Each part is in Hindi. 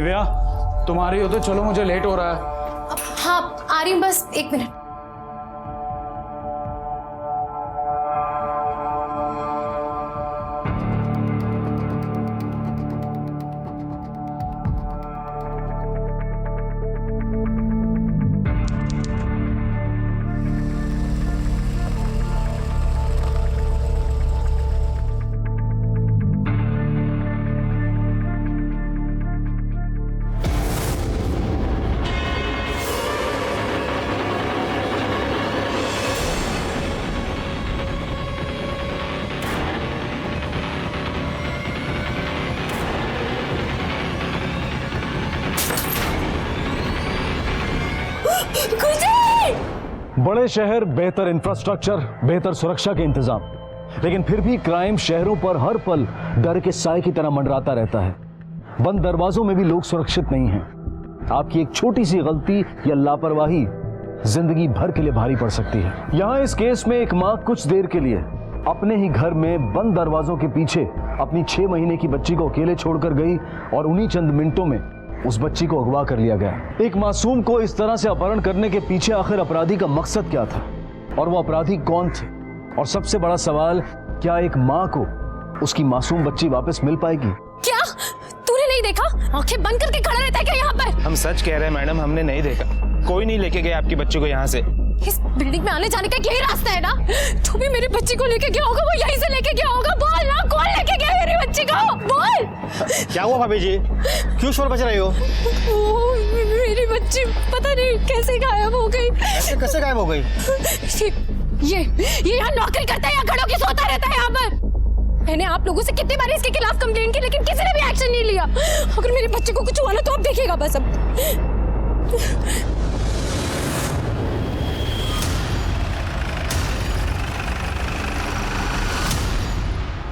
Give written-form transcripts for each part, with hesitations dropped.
दिव्या तुम आ रही हो तो चलो, मुझे लेट हो रहा है। हाँ आ रही हूँ, बस 1 मिनट। बड़े शहर, बेहतर इंफ्रास्ट्रक्चर, बेहतर सुरक्षा के इंतजाम, लेकिन फिर भी क्राइम शहरों पर हर पल डर के साए की तरह मंडराता रहता है। बंद दरवाजों में भी लोग सुरक्षित नहीं हैं। आपकी एक छोटी सी गलती या लापरवाही जिंदगी भर के लिए भारी पड़ सकती है। यहाँ इस केस में एक माँ कुछ देर के लिए अपने ही घर में बंद दरवाजों के पीछे अपनी 6 महीने की बच्ची को अकेले छोड़कर गई और उन्हीं चंद मिनटों में उस बच्ची को अगवा कर लिया गया। एक मासूम को इस तरह से अपहरण करने के पीछे आखिर अपराधी का मकसद क्या था और वो अपराधी कौन थे? और सबसे बड़ा सवाल, क्या एक माँ को उसकी मासूम बच्ची वापस मिल पाएगी? क्या तूने नहीं देखा? आंखें बंद करके खड़ा रहता है क्या यहाँ पर? हम सच कह रहे हैं मैडम, हमने नहीं देखा। कोई नहीं लेके गया आपकी बच्ची को यहाँ से। इस बिल्डिंग में आने जाने का यही रास्ता है ना? तू भी मेरी बच्ची को लेके गया होगा, वो यहीं से लेके गया होगा। बोल ना, कौन लेके गया मेरी बच्ची को? बोल। क्या हुआ भाभी जी, क्यों शोर मचा रही हो? मेरी बच्ची पता नहीं कैसे गायब हो गई। कैसे गायब हो गई? ये यहाँ नौकरी करता है या खड़ों की सोता रहता है यहाँ पर? मैंने आप लोगों से कितनी बार इसके खिलाफ कंप्लेंट की, लेकिन किसी ने भी एक्शन नहीं लिया। अगर मेरी बच्ची को कुछ हुआ ना तो आप देखिएगा बस अब।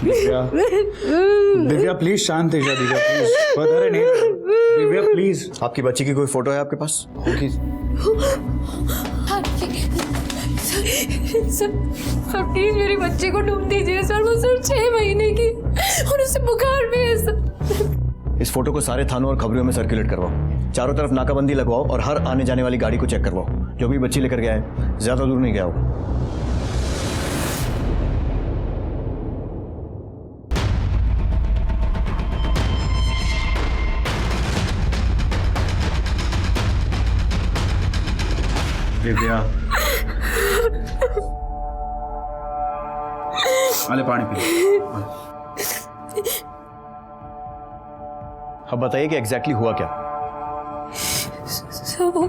दिव्या दिव्या प्लीज शांत है। दिव्या प्लीज, अरे नहीं दिव्या प्लीज। आपकी बच्ची की कोई फोटो है आपके पास? सर प्लीज मेरी बच्ची को ढूंढ दीजिए सर। वो सर 6 महीने की और उसे बुखार भी है सर। इस फोटो को सारे थानों और खबरों में सर्कुलेट करवाओ। चारों तरफ नाकाबंदी लगवाओ और हर आने जाने वाली गाड़ी को चेक करवाओ। जो भी बच्ची लेकर गया है ज्यादा दूर नहीं गया होगा। दिव्या अरे पानी पी। अब बताइए कि एग्जैक्टली हुआ क्या? सर वो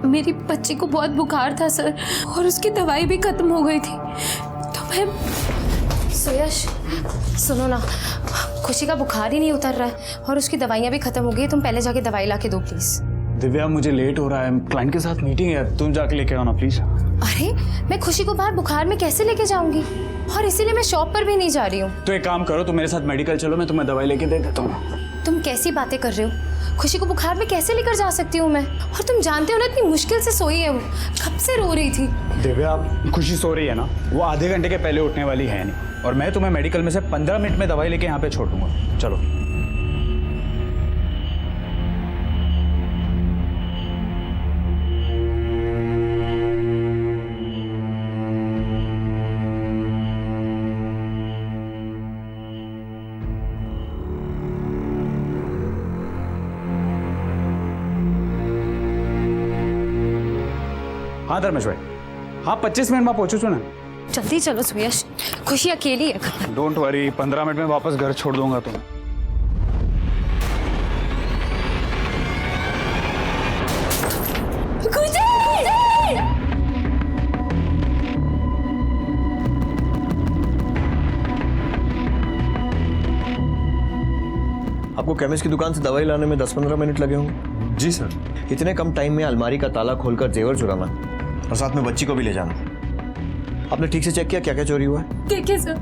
मेरी बच्ची को बहुत बुखार था सर, और उसकी दवाई भी खत्म हो गई थी तो मैं। सुयश सुनो ना, खुशी का बुखार ही नहीं उतर रहा है और उसकी दवाइयाँ भी खत्म हो गई। तुम पहले जाके दवाई ला के दो प्लीज। दिव्या मुझे लेट हो रहा है, क्लाइंट के साथ मीटिंग है, तुम जाके लेके आओ ना प्लीज। अरे मैं खुशी को बाहर बुखार में कैसे लेके जाऊंगी, और इसीलिए मैं शॉप पर भी नहीं जा रही हूँ। तो एक काम करो, तुम मेरे साथ मेडिकल चलो, मैं तुम्हें दवाई लेके दे देता हूँ। तुम कैसी बातें कर रहे हो? खुशी को बुखार में कैसे लेकर जा सकती हूँ मैं? और तुम जानते हो ना इतनी मुश्किल से सोई है वो, कब से रो रही थी। दिव्या खुशी सो रही है ना, वो आधे घंटे के पहले उठने वाली है नहीं, और मैं तुम्हें मेडिकल में से 15 मिनट में दवाई लेके यहाँ पे छोड़ दूंगा। चलो। हाँ धर्मेश भाई, हाँ 25 मिनट में पहुंचू छू ना। जल्दी चलो सुयश, खुशी अकेली है। डोंट वरी, 15 मिनट में वापस घर छोड़ दूंगा तुम्हें। आपको केमिस्ट की दुकान से दवाई लाने में 10-15 मिनट लगे होंगे? जी सर। इतने कम टाइम में अलमारी का ताला खोलकर जेवर चुराना और साथ में बच्ची को भी ले जाना, आपने ठीक से चेक किया क्या क्या चोरी हुआ है? देखिए सर,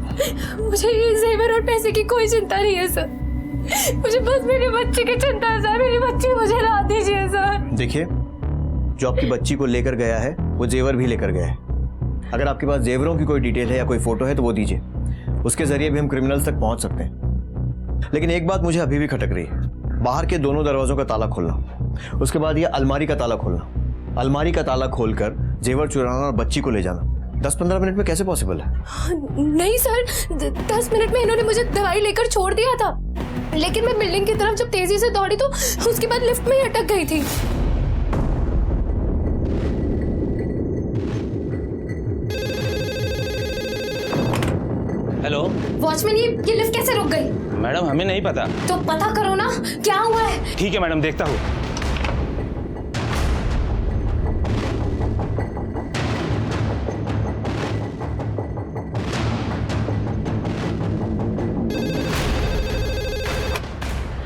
मुझे ये जेवर और पैसे की कोई चिंता नहीं है सर। मुझे बस मेरी बच्ची की चिंता है सर। मेरी बच्ची मुझे ला दीजिए सर। देखिए, जो आपकी बच्ची को लेकर गया है वो जेवर भी लेकर गया है। अगर आपके पास जेवरों की कोई डिटेल है या कोई फोटो है तो वो दीजिए, उसके जरिए भी हम क्रिमिनल्स तक पहुंच सकते हैं। लेकिन एक बात मुझे अभी भी खटक रही है, बाहर के दोनों दरवाजों का ताला खोलना, उसके बाद ये अलमारी का ताला खोलना, अलमारी का ताला खोलकर जेवर चुराना और बच्ची को ले जाना 10-15 मिनट में कैसे पॉसिबल है? नहीं सर, 10 मिनट में इन्होंने मुझे दवाई लेकर छोड़ दिया था, लेकिन मैं बिल्डिंग की तरफ जब तेजी से दौड़ी तो उसके बाद लिफ्ट में ही अटक गई थी। हेलो वॉचमैन, ये लिफ्ट कैसे रुक गई? मैडम, हमें नहीं पता। तो पता करो ना, क्या हुआ है? ठीक है मैडम, देखता हूँ।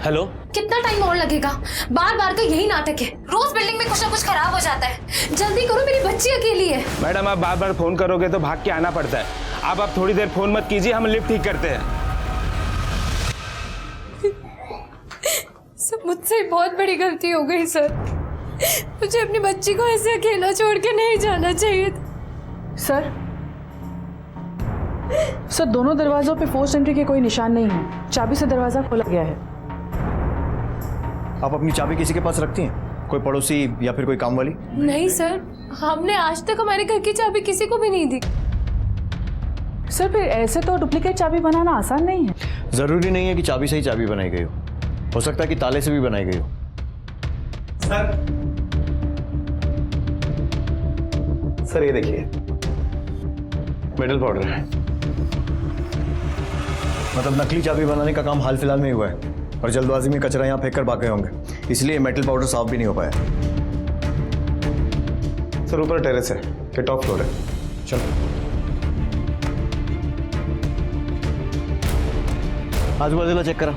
हेलो, कितना टाइम और लगेगा? बार बार का यही नाटक है, रोज बिल्डिंग में कुछ ना कुछ खराब हो जाता है। जल्दी करो, मेरी बच्ची अकेली है। मैडम आप बार बार फोन करोगे तो भाग के आना पड़ता है। आप थोड़ी देर फोन मत कीजिए, हम लिफ्ट ठीक करते हैं। सब मुझसे बहुत बड़ी गलती हो गई सर। मुझे अपनी बच्ची को ऐसे अकेला छोड़ के नहीं जाना चाहिए था। सर दोनों दरवाजों पे फोर्स एंट्री के कोई निशान नहीं है, चाबी से दरवाजा खोला गया है। आप अपनी चाबी किसी के पास रखती हैं? कोई पड़ोसी या फिर कोई काम वाली? नहीं सर, हमने आज तक हमारे घर की चाबी किसी को भी नहीं दी। सर फिर ऐसे तो डुप्लीकेट चाबी बनाना आसान नहीं है। जरूरी नहीं है कि चाबी से ही चाबी बनाई गई हो सकता है कि ताले से भी बनाई गई हो। सर ये देखिए, मेटल पाउडर है। मतलब नकली चाबी बनाने का काम हाल फिलहाल में ही हुआ है और जल्दबाजी में कचरा यहाँ फेंक कर भाग गए होंगे, इसलिए मेटल पाउडर साफ भी नहीं हो पाया। सर ऊपर टेरेस है, ये टॉप फ्लोर है। चलो आजू बाजूला चेक करा।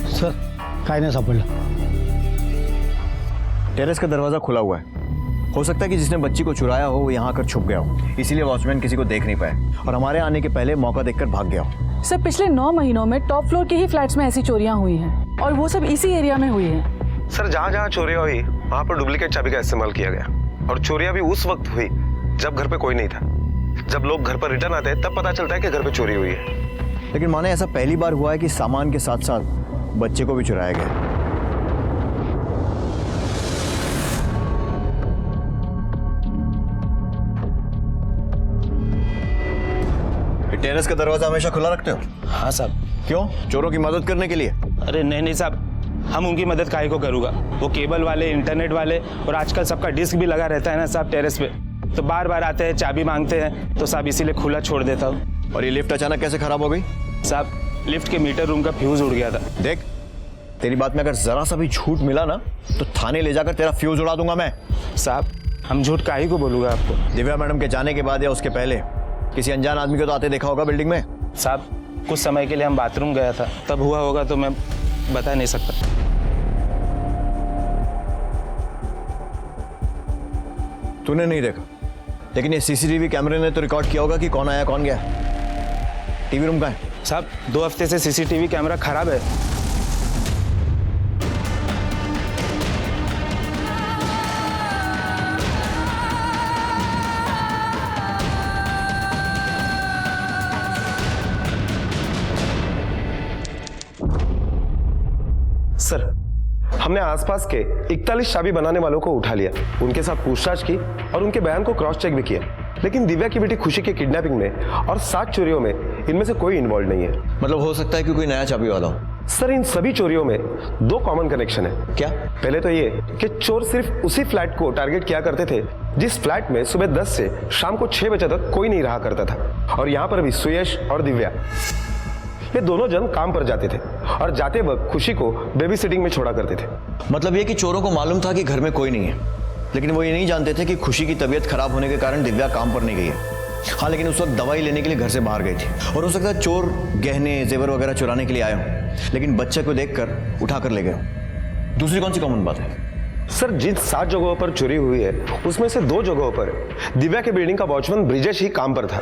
सर काय नाही सापडलं। टेरेस का दरवाजा खुला हुआ है, हो सकता है कि जिसने बच्ची को चुराया हो वो यहाँ आकर छुप गया हो, इसीलिए वॉचमैन किसी को देख नहीं पाए और हमारे आने के पहले मौका देखकर भाग गया हो। सर पिछले 9 महीनों में टॉप फ्लोर के ही फ्लैट्स में ऐसी चोरियां हुई हैं और वो सब इसी एरिया में हुई हैं। सर जहाँ जहाँ चोरियां हुई वहां पर डुप्लीकेट चाबी का इस्तेमाल किया गया और चोरियां भी उस वक्त हुई जब घर पे कोई नहीं था। जब लोग घर पर रिटर्न आते हैं तब पता चलता है कि घर पे चोरी हुई है। लेकिन माने ऐसा पहली बार हुआ है कि सामान के साथ साथ बच्चे को भी चुराया गया। टेरेस का दरवाजा हमेशा खुला रखते हो? हाँ साहब। क्यों? चोरों की मदद करने के लिए? अरे नहीं साहब, हम उनकी मदद काहे को करूँगा। वो केबल वाले, इंटरनेट वाले और आजकल सबका डिस्क भी लगा रहता है ना साहब टेरेस पे, तो बार बार आते हैं, चाबी मांगते हैं, तो साहब इसीलिए खुला छोड़ देता हूँ। और ये लिफ्ट अचानक कैसे खराब हो गई? साहब लिफ्ट के मीटर रूम का फ्यूज उड़ गया था। देख, तेरी बात में अगर जरा सा भी झूठ मिला ना तो थाने ले जाकर तेरा फ्यूज उड़ा दूंगा मैं। साहब हम झूठ काहे को बोलूँगा आपको। दिव्या मैडम के जाने के बाद या उसके पहले किसी अनजान आदमी को तो आते देखा होगा बिल्डिंग में? साहब कुछ समय के लिए हम बाथरूम गया था, तब हुआ होगा, तो मैं बता नहीं सकता। तूने नहीं देखा, लेकिन ये सीसीटीवी कैमरे ने तो रिकॉर्ड किया होगा कि कौन आया कौन गया। टीवी रूम का है? साहब 2 हफ्ते से सीसीटीवी कैमरा खराब है। सर हमने आसपास के 41 चाबी बनाने वालों को उठा लिया, उनके साथ पूछताछ की और उनके बयान को क्रॉस चेक भी किया, लेकिन दिव्या की बेटी खुशी के किडनैपिंग में और 7 चोरियों में इनमें से कोई इन्वॉल्व नहीं है। मतलब हो सकता है कि कोई नया चाबी वाला हो। सर इन सभी चोरियों में 2 कॉमन कनेक्शन है। क्या? पहले तो ये कि चोर सिर्फ उसी फ्लैट को टारगेट किया करते थे जिस फ्लैट में सुबह 10 से शाम को 6 बजे तक कोई नहीं रहा करता था, और यहाँ पर भी सुयश और दिव्या ये दोनों जन काम पर जाते थे और जाते वक्त खुशी को बेबी सिटिंग में छोड़ा करते थे। मतलब ये कि चोरों को मालूम था कि घर में कोई नहीं है, लेकिन वो ये नहीं जानते थे कि खुशी की तबीयत खराब होने के कारण दिव्या काम पर नहीं गई है। हाँ, लेकिन उस वक्त दवाई लेने के लिए घर से बाहर गई थी और हो सकता है चोर गहने जेवर वगैरह चुराने के लिए आए हों, लेकिन बच्चे को देखकर उठा कर ले गए। दूसरी कौन सी कॉमन बात है? सर जिन 7 जगहों पर चोरी हुई है उसमें से 2 जगहों पर दिव्या के बिल्डिंग का वॉचमैन ब्रिजेश ही काम पर था।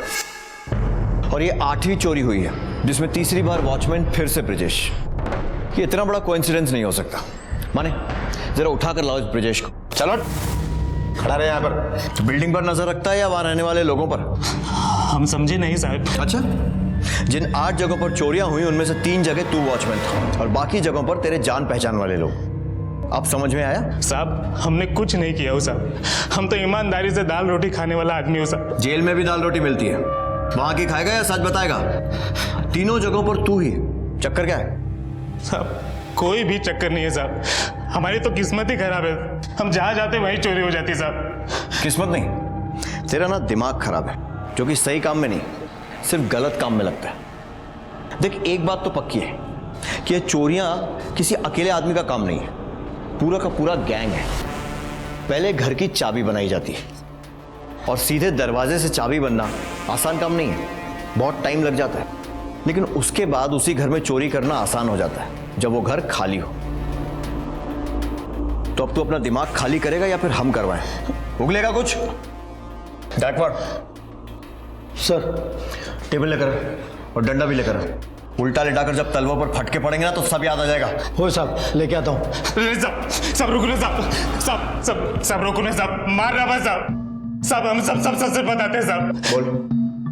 और ये 8वीं चोरी हुई है जिसमें तीसरी बार वॉचमैन फिर से ब्रिजेश। ये इतना बड़ा कोइंसिडेंस नहीं हो सकता। माने जरा उठा कर लाओ इस ब्रिजेश को। चलो खड़ा रहे यहाँ पर। बिल्डिंग पर नजर रखता है या वहां रहने वाले लोगों पर? हम समझे नहीं साहब। अच्छा, जिन 8 जगहों पर चोरियां हुई उनमें से 3 जगह तू वॉचमैन था और बाकी जगहों पर तेरे जान पहचान वाले लोग। अब समझ में आया? साहब हमने कुछ नहीं किया हो साहब, हम तो ईमानदारी से दाल रोटी खाने वाला आदमी हो साहब। जेल में भी दाल रोटी मिलती है, वहां की खाएगा या सच बताएगा? तीनों जगहों पर तू ही। चक्कर क्या है? साहब कोई भी चक्कर नहीं है साहब, हमारी तो किस्मत ही खराब है। हम जहां जाते वहीं चोरी हो जाती साहब। किस्मत नहीं, तेरा ना दिमाग खराब है, जो कि सही काम में नहीं सिर्फ गलत काम में लगता है। देख, एक बात तो पक्की है कि ये चोरियां किसी अकेले आदमी का काम नहीं है, पूरा का पूरा गैंग है। पहले घर की चाबी बनाई जाती है और सीधे दरवाजे से चाबी बनना आसान काम नहीं है, बहुत टाइम लग जाता है। लेकिन उसके बाद उसी घर में चोरी करना आसान हो जाता है जब वो घर खाली हो। तो अब तू अपना दिमाग खाली करेगा या फिर हम करवाएं? उगलेगा कुछ? बैकवर्ड। सर, टेबल लेकर और डंडा भी लेकर। उल्टा लेटाकर जब तलवों पर फटके पड़ेंगे ना तो सब याद आ जाएगा। हो साहब, लेके आता हूँ। सब रुको ना साहब, सब रुको ना साहब, मार रहा बस साहब। साहब हम सब सच बताते हैं साहब। बोल।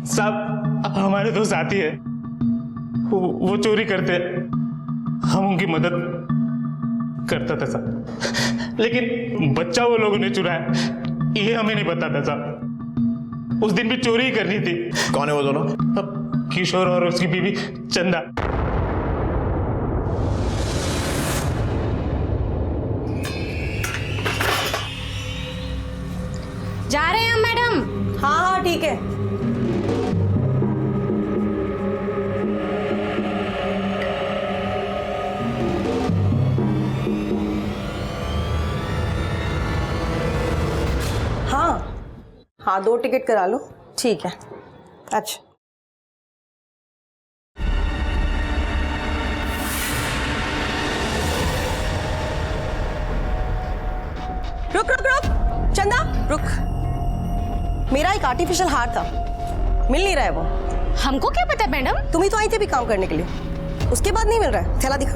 साहब हमारे दो साथी है, वो चोरी करते हैं, हम उनकी मदद करता था साहब, लेकिन बच्चा वो लोगों ने चुराया, ये हमें नहीं पता था साहब। उस दिन भी चोरी ही करनी थी। कौन है वो दोनों? किशोर और उसकी बीवी चंदा। जा रहे हैं हम मैडम। हाँ हाँ ठीक है। हाँ 2 टिकट करा लो। ठीक है। अच्छा रुक रुक रुक चंदा रुक। मेरा एक आर्टिफिशियल हार था, मिल नहीं रहा है वो। हमको क्या पता मैडम? तुम ही तो आई थी भी काम करने के लिए, उसके बाद नहीं मिल रहा है। थैला दिखा,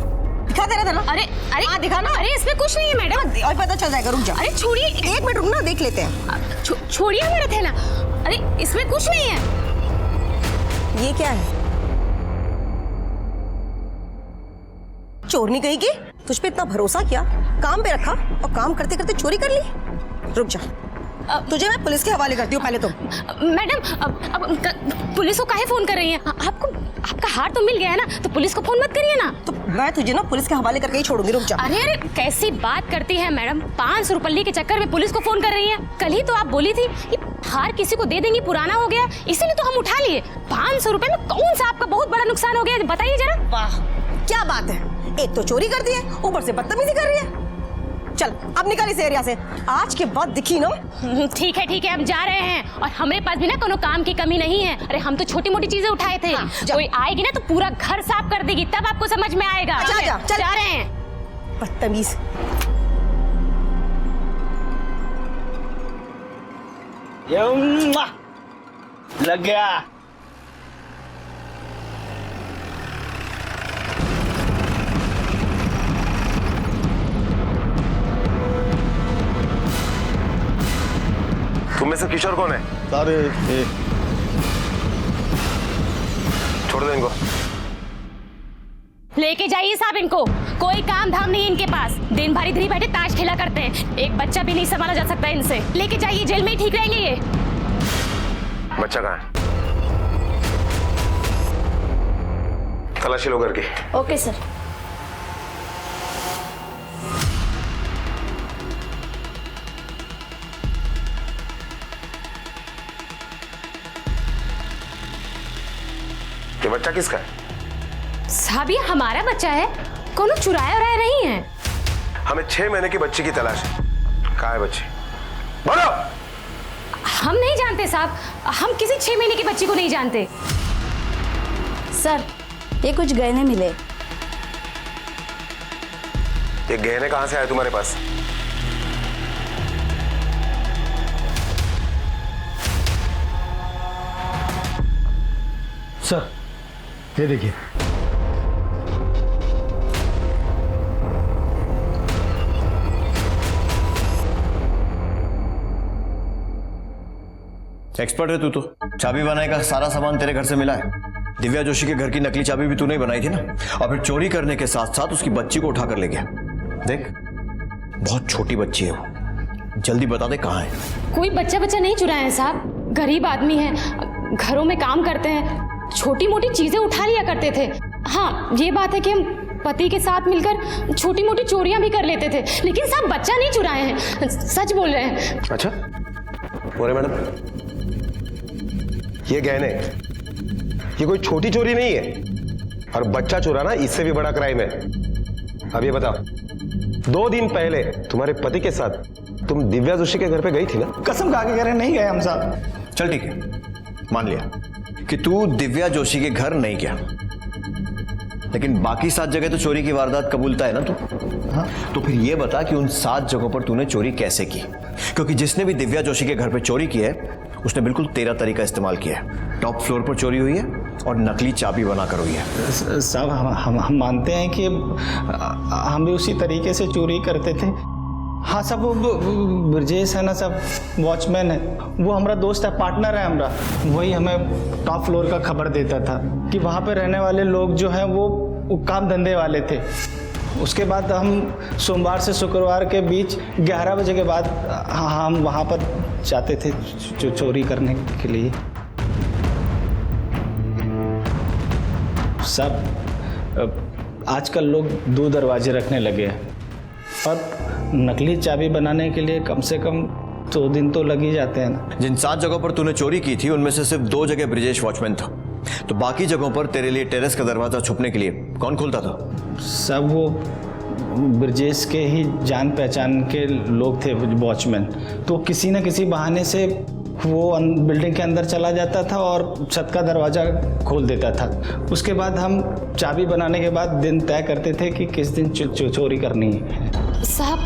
दिखा तेरा थैला। अरे अरे हाँ दिखा ना। अरे इसमें कुछ नहीं है मैडम। और पता चल जाएगा, रुक जा। अरे छोड़िए, 1 मिनट रुक ना, देख लेते हैं। छोड़िए मेरा थैला। अरे इसमें कुछ नहीं है। ये क्या है? चोरनी कहीं की? तुझ पे इतना भरोसा किया, काम पे रखा और काम करते करते चोरी कर ली। रुक जा, तुझे मैं पुलिस के हवाले करती हूँ पहले तो। मैडम अब पुलिस को काहे फोन कर रही हैं? आपको आपका हार तो मिल गया है ना, तो पुलिस को फोन मत करिए ना। तो मैं तुझे ना पुलिस के हवाले करके ही छोड़ूंगी। रुक जा। अरे अरे कैसी बात करती है मैडम? 500 रुपये के चक्कर में पुलिस को फोन कर रही हैं? कल ही तो आप बोली थी कि हार किसी को दे देंगी, पुराना हो गया, इसीलिए तो हम उठा लिए। 500 रुपये में कौन सा आपका बहुत बड़ा नुकसान हो गया, बताइए जरा। वाह क्या बात है, एक तो चोरी करती है, ऊपर से बदतमीजी कर रही है। चल अब निकल इस एरिया से, आज के बाद दिखी ना। ठीक है हम जा रहे हैं, और हमारे पास भी ना कोनो काम की कमी नहीं है। अरे हम तो छोटी मोटी चीजें उठाए थे। हाँ, कोई आएगी ना तो पूरा घर साफ कर देगी, तब आपको समझ में आएगा। जा रहे हैं। बदतमीज। लग गया। तुम में से किशोर कौन है? अरे छोड़ दो इनको। लेके जाइए साहब इनको, कोई काम धाम नहीं इनके पास। दिन भर इधर ही बैठे ताश खेला करते हैं, एक बच्चा भी नहीं संभाला जा सकता इनसे। लेके जाइए, जेल में ही ठीक रहेंगे ये। बच्चा कहाँ है? तलाशी लो घर की। Okay sir. ये बच्चा किसका है? साहब ये हमारा बच्चा है, कोनो चुराया उराया नहीं है। हमें 6 महीने की बच्ची की तलाश है। कहाँ है बच्ची? बोलो। हम नहीं जानते साहब, हम किसी 6 महीने की बच्ची को नहीं जानते। सर ये कुछ गहने मिले। ये गहने कहाँ से आए तुम्हारे पास? सर ये देखिए, एक्सपर्ट है तू तो। चाबी बनाने का सारा सामान तेरे घर से मिला है। दिव्या जोशी के घर की नकली चाबी भी तूने ही बनाई थी ना, और फिर चोरी करने के साथ साथ उसकी बच्ची को उठाकर ले गया। देख, बहुत छोटी बच्ची है वो, जल्दी बता दे कहाँ है। कोई बच्चा नहीं चुराया है साहब, गरीब आदमी है, घरों में काम करते हैं, छोटी मोटी चीजें उठा लिया करते थे। हाँ, ये बात है कि हम पति के साथ मिलकर छोटी मोटी चोरियां भी कर लेते थे, लेकिन साहब बच्चा नहीं चुराए हैं, सच बोल रहे हैं। अच्छा बोरे मैडम, ये गहने, ये कोई छोटी चोरी नहीं है, और बच्चा चुराना इससे भी बड़ा क्राइम है। अब ये बताओ, 2 दिन पहले तुम्हारे पति के साथ तुम दिव्या जोशी के घर पे गई थी ना? कसम खा के कह रहे नहीं गए हम साहब। चल ठीक है, मान लिया कि तू दिव्या जोशी के घर नहीं गया, लेकिन बाकी 7 जगह तो चोरी की वारदात कबूलता है ना तू? हाँ, तो फिर ये बता कि उन 7 जगहों पर तूने चोरी कैसे की? क्योंकि जिसने भी दिव्या जोशी के घर पे चोरी की है उसने बिल्कुल तेरा तरीका इस्तेमाल किया है। टॉप फ्लोर पर चोरी हुई है और नकली चाबी बनाकर हुई है। साहब हम मानते हैं कि हम भी उसी तरीके से चोरी करते थे। हाँ साहब, वो ब्रजेश है ना साहब, वॉचमैन है, वो हमारा दोस्त है, पार्टनर है हमारा, वही हमें टॉप फ्लोर का खबर देता था कि वहाँ पे रहने वाले लोग जो हैं वो काम धंधे वाले थे। उसके बाद हम सोमवार से शुक्रवार के बीच 11 बजे के बाद हम वहाँ पर जाते थे चोरी करने के लिए। सब आजकल लोग 2 दरवाजे रखने लगे हैं, और नकली चाबी बनाने के लिए कम से कम 2 दिन तो लग ही जाते हैं ना। जिन 7 जगहों पर तूने चोरी की थी उनमें से सिर्फ 2 जगह ब्रिजेश वॉचमैन था, तो बाकी जगहों पर तेरे लिए टेरेस का दरवाजा छुपने के लिए कौन खोलता था? सब वो ब्रजेश के ही जान पहचान के लोग थे, वॉचमैन। तो किसी न किसी बहाने से वो बिल्डिंग के अंदर चला जाता था और छत का दरवाज़ा खोल देता था। उसके बाद हम चाबी बनाने के बाद दिन तय करते थे कि किस दिन चोरी करनी है। साहब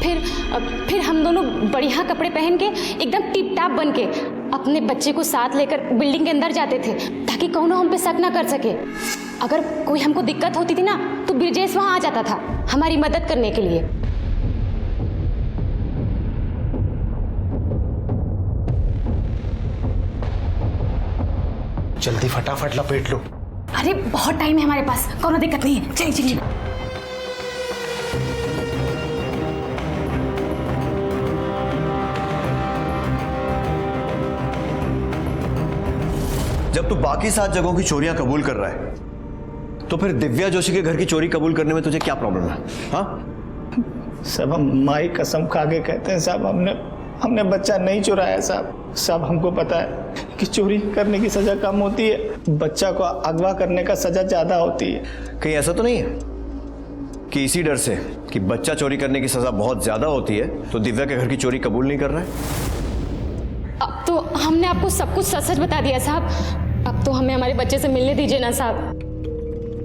फिर हम दोनों बढ़िया कपड़े पहन के एकदम टिप टाप बन के अपने बच्चे को साथ लेकर बिल्डिंग के अंदर जाते थे, ताकि कौनो हम पे शक ना कर सके। अगर कोई हमको दिक्कत होती थी ना तो ब्रजेश वहाँ आ जाता था हमारी मदद करने के लिए। जल्दी फटाफट लपेट लो। अरे बहुत टाइम है हमारे पास, कोनो दिक्कत नहीं है, चलिए चलिए। जब तू बाकी 7 जगहों की चोरियां कबूल कर रहा है, तो फिर दिव्या जोशी के घर की चोरी कबूल करने में तुझे क्या प्रॉब्लम है? हाँ सब हम माई कसम खा के कहते हैं साहब, हमने बच्चा नहीं चुराया साहब। सब हमको पता है कि चोरी करने की सजा कम होती है, बच्चा को अगवा करने का सजा ज्यादा होती है। कहीं ऐसा तो नहीं है कि इसी डर से कि बच्चा चोरी करने की सजा बहुत ज्यादा होती है तो दिव्या के घर की चोरी कबूल नहीं कर रहा है? अब तो हमने आपको सब कुछ सच सच बता दिया साहब, अब तो हमें हमारे बच्चे से मिलने दीजिए ना साहब।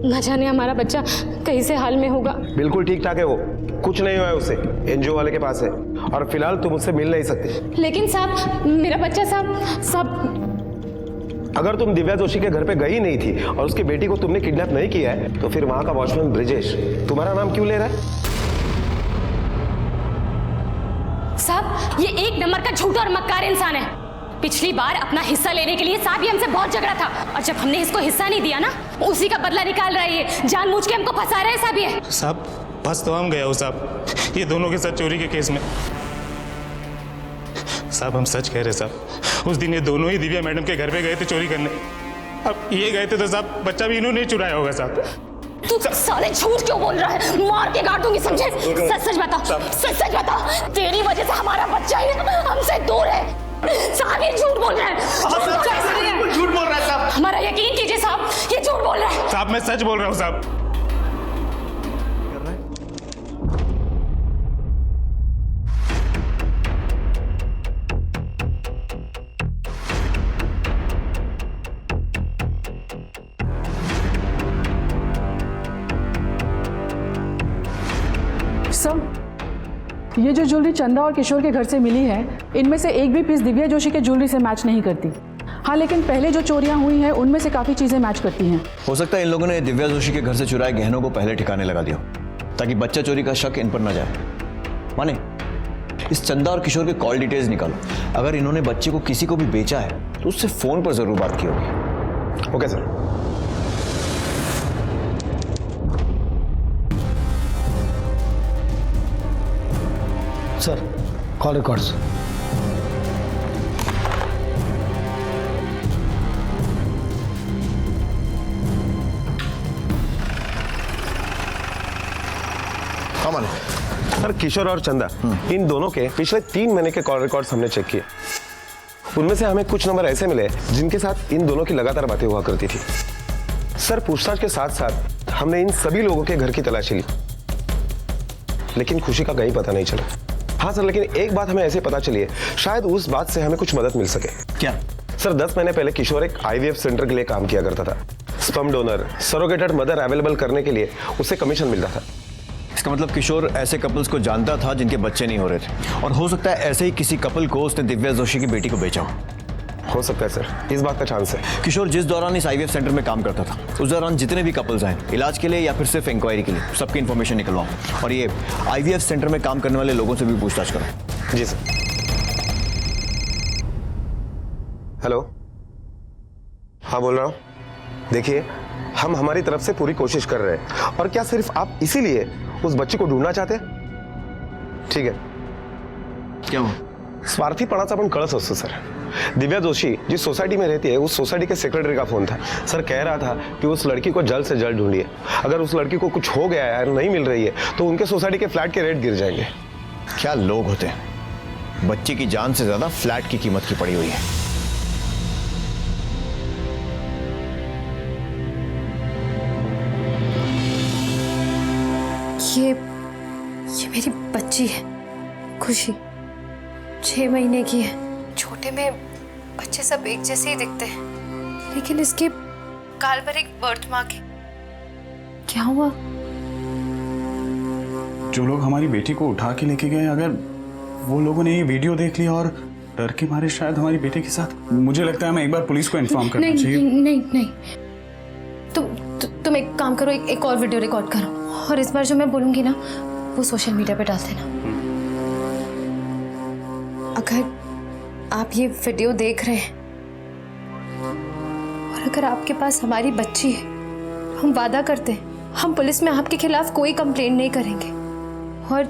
न जाने हमारा बच्चा कैसे हाल में होगा। बिल्कुल ठीक ठाक है वो, कुछ नहीं हुआ है उसे, एनजीओ वाले के पास है, और फिलहाल तुम उससे मिल नहीं सकते। लेकिन साहब मेरा बच्चा साहब अगर तुम दिव्या जोशी के घर पे गई नहीं थी और उसकी बेटी को तुमने किडनैप नहीं किया है, तो फिर वहां का वॉचमैन ब्रिजेश तुम्हारा नाम क्यों ले रहा है? साहब ये 1 नंबर का झूठा और मक्कार इंसान है। पिछली बार अपना हिस्सा लेने के लिए साहब ये हमसे बहुत झगड़ा था, और जब हमने इसको हिस्सा नहीं दिया ना, उसी का बदला निकाल रहा है ये, जानबूझ के हमको फंसा रहा है साहब ये। साहब फंस तो हम गए हो साहब, ये दोनों के साथ चोरी के केस में। साहब हम सच कह रहे साहब, उस दिन ये दोनों ही दिव्या मैडम के घर पे गए थे चोरी करने। अब ये गए थे तो साहब बच्चा भी इन्होंने चुराया होगा साहब। तू साले झूठ क्यों बोल रहा है, मार के काट दूंगी समझे। सच सच बता, सच सच बता, तेरी वजह से हमारा बच्चा ही हमसे दूर है। साहब ये झूठ बोल रहा है, झूठ बोल रहा है साहब। हमारा यकीन कीजिए साहब, ये झूठ बोल रहा है। साहब मैं सच बोल रहा हूँ साहब। सर, ये जो ज्वेलरी चंदा और किशोर के घर से मिली है, इनमें से एक भी पीस दिव्या जोशी के ज्वेलरी से मैच नहीं करती। हाँ, लेकिन पहले जो चोरियां हुई हैं उनमें से काफ़ी चीज़ें मैच करती हैं। हो सकता है इन लोगों ने दिव्या जोशी के घर से चुराए गहनों को पहले ठिकाने लगा दिया ताकि बच्चा चोरी का शक इन पर न जाए। माने इस चंदा और किशोर के कॉल डिटेल्स निकालो। अगर इन्होंने बच्चे को किसी को भी बेचा है तो उससे फोन पर जरूर बात की होगी। Okay sir. Sir, call records. Sir, Kishore और चंदा इन दोनों के पिछले 3 महीने के कॉल रिकॉर्ड्स हमने चेक किए। उनमें से हमें कुछ नंबर ऐसे मिले जिनके साथ इन दोनों की लगातार बातें हुआ करती थी। सर, पूछताछ के साथ साथ हमने इन सभी लोगों के घर की तलाशी ली, लेकिन खुशी का कहीं पता नहीं चला। हाँ सर, लेकिन एक बात हमें ऐसे पता चली है, शायद उस बात से हमें कुछ मदद मिल सके। क्या? सर, 10 महीने पहले किशोर एक IVF सेंटर के लिए काम किया करता था। स्पर्म डोनर, सरोगेटेड मदर अवेलेबल करने के लिए उसे कमीशन मिलता था। इसका मतलब किशोर ऐसे कपल्स को जानता था जिनके बच्चे नहीं हो रहे थे, और हो सकता है ऐसे ही किसी कपल को उसने दिव्या जोशी की बेटी को बेचा हो सकता है सर, इस बात का चांस है। किशोर जिस दौरान इस IVF सेंटर में काम करता था उस दौरान जितने भी कपल्स आए इलाज के लिए या फिर सिर्फ इंक्वायरी के लिए, सबकी इंफॉर्मेशन निकलवाओ और ये IVF सेंटर में काम करने वाले लोगों से भी पूछताछ करो। जी सर। हेलो, हाँ बोल रहा हूँ। देखिए, हम हमारी तरफ से पूरी कोशिश कर रहे हैं, और क्या सिर्फ आप इसीलिए उस बच्ची को ढूंढना चाहते हैं? ठीक है। क्या हुआ? स्वार्थीपणाचा पण कळस असतो सर। दिव्या जोशी जिस सोसाइटी में रहती है उस सोसाइटी के सेक्रेटरी का फोन था। सर कह रहा था कि उस लड़की को जल्द से जल्द ढूंढिए। अगर उस लड़की को कुछ हो गया है, नहीं मिल रही है, तो उनके सोसाइटी के फ्लैट के रेट गिर जाएंगे। क्या लोग होते हैं, बच्चे की जान से ज्यादा फ्लैट की कीमत की पड़ी हुई है। ये मेरी बच्ची है खुशी, 6 महीने की है। छोटे में बच्चे सब एक जैसे ही दिखते हैं, लेकिन इसके गाल पर एक बर्थ मार्क है। क्या हुआ? जो लोग हमारी बेटी को उठा के लेके गए, अगर वो लोगों ने ये वीडियो देख लिया और डर के मारे शायद हमारी बेटी के साथ, मुझे लगता है हमें एक बार पुलिस को इन्फॉर्म करना चाहिए। नहीं, तुम एक काम करो, एक और वीडियो रिकॉर्ड करो, और इस बार जो मैं बोलूंगी ना वो सोशल मीडिया पे डाल देना। अगर आप ये वीडियो देख रहे हैं और अगर आपके पास हमारी बच्ची है, हम वादा करते हैं हम पुलिस में आपके खिलाफ कोई कंप्लेंट नहीं करेंगे, और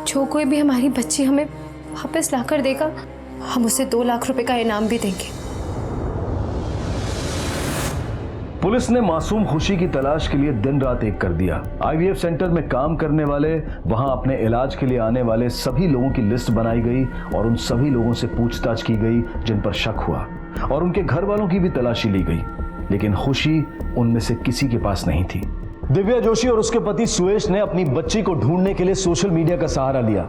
जो कोई भी हमारी बच्ची हमें वापस लाकर देगा, हम उसे 2 लाख रुपए का इनाम भी देंगे। पुलिस ने मासूम खुशी की तलाश के लिए दिन रात एक कर दिया। IVF सेंटर में काम करने वाले, वहां अपने इलाज के लिए आने वाले सभी लोगों की लिस्ट बनाई गई और उन सभी लोगों से पूछताछ की गई जिन पर शक हुआ, और उनके घर वालों की भी तलाशी ली गई, लेकिन खुशी उनमें से किसी के पास नहीं थी। दिव्या जोशी और उसके पति सुयश ने अपनी बच्ची को ढूंढने के लिए सोशल मीडिया का सहारा लिया,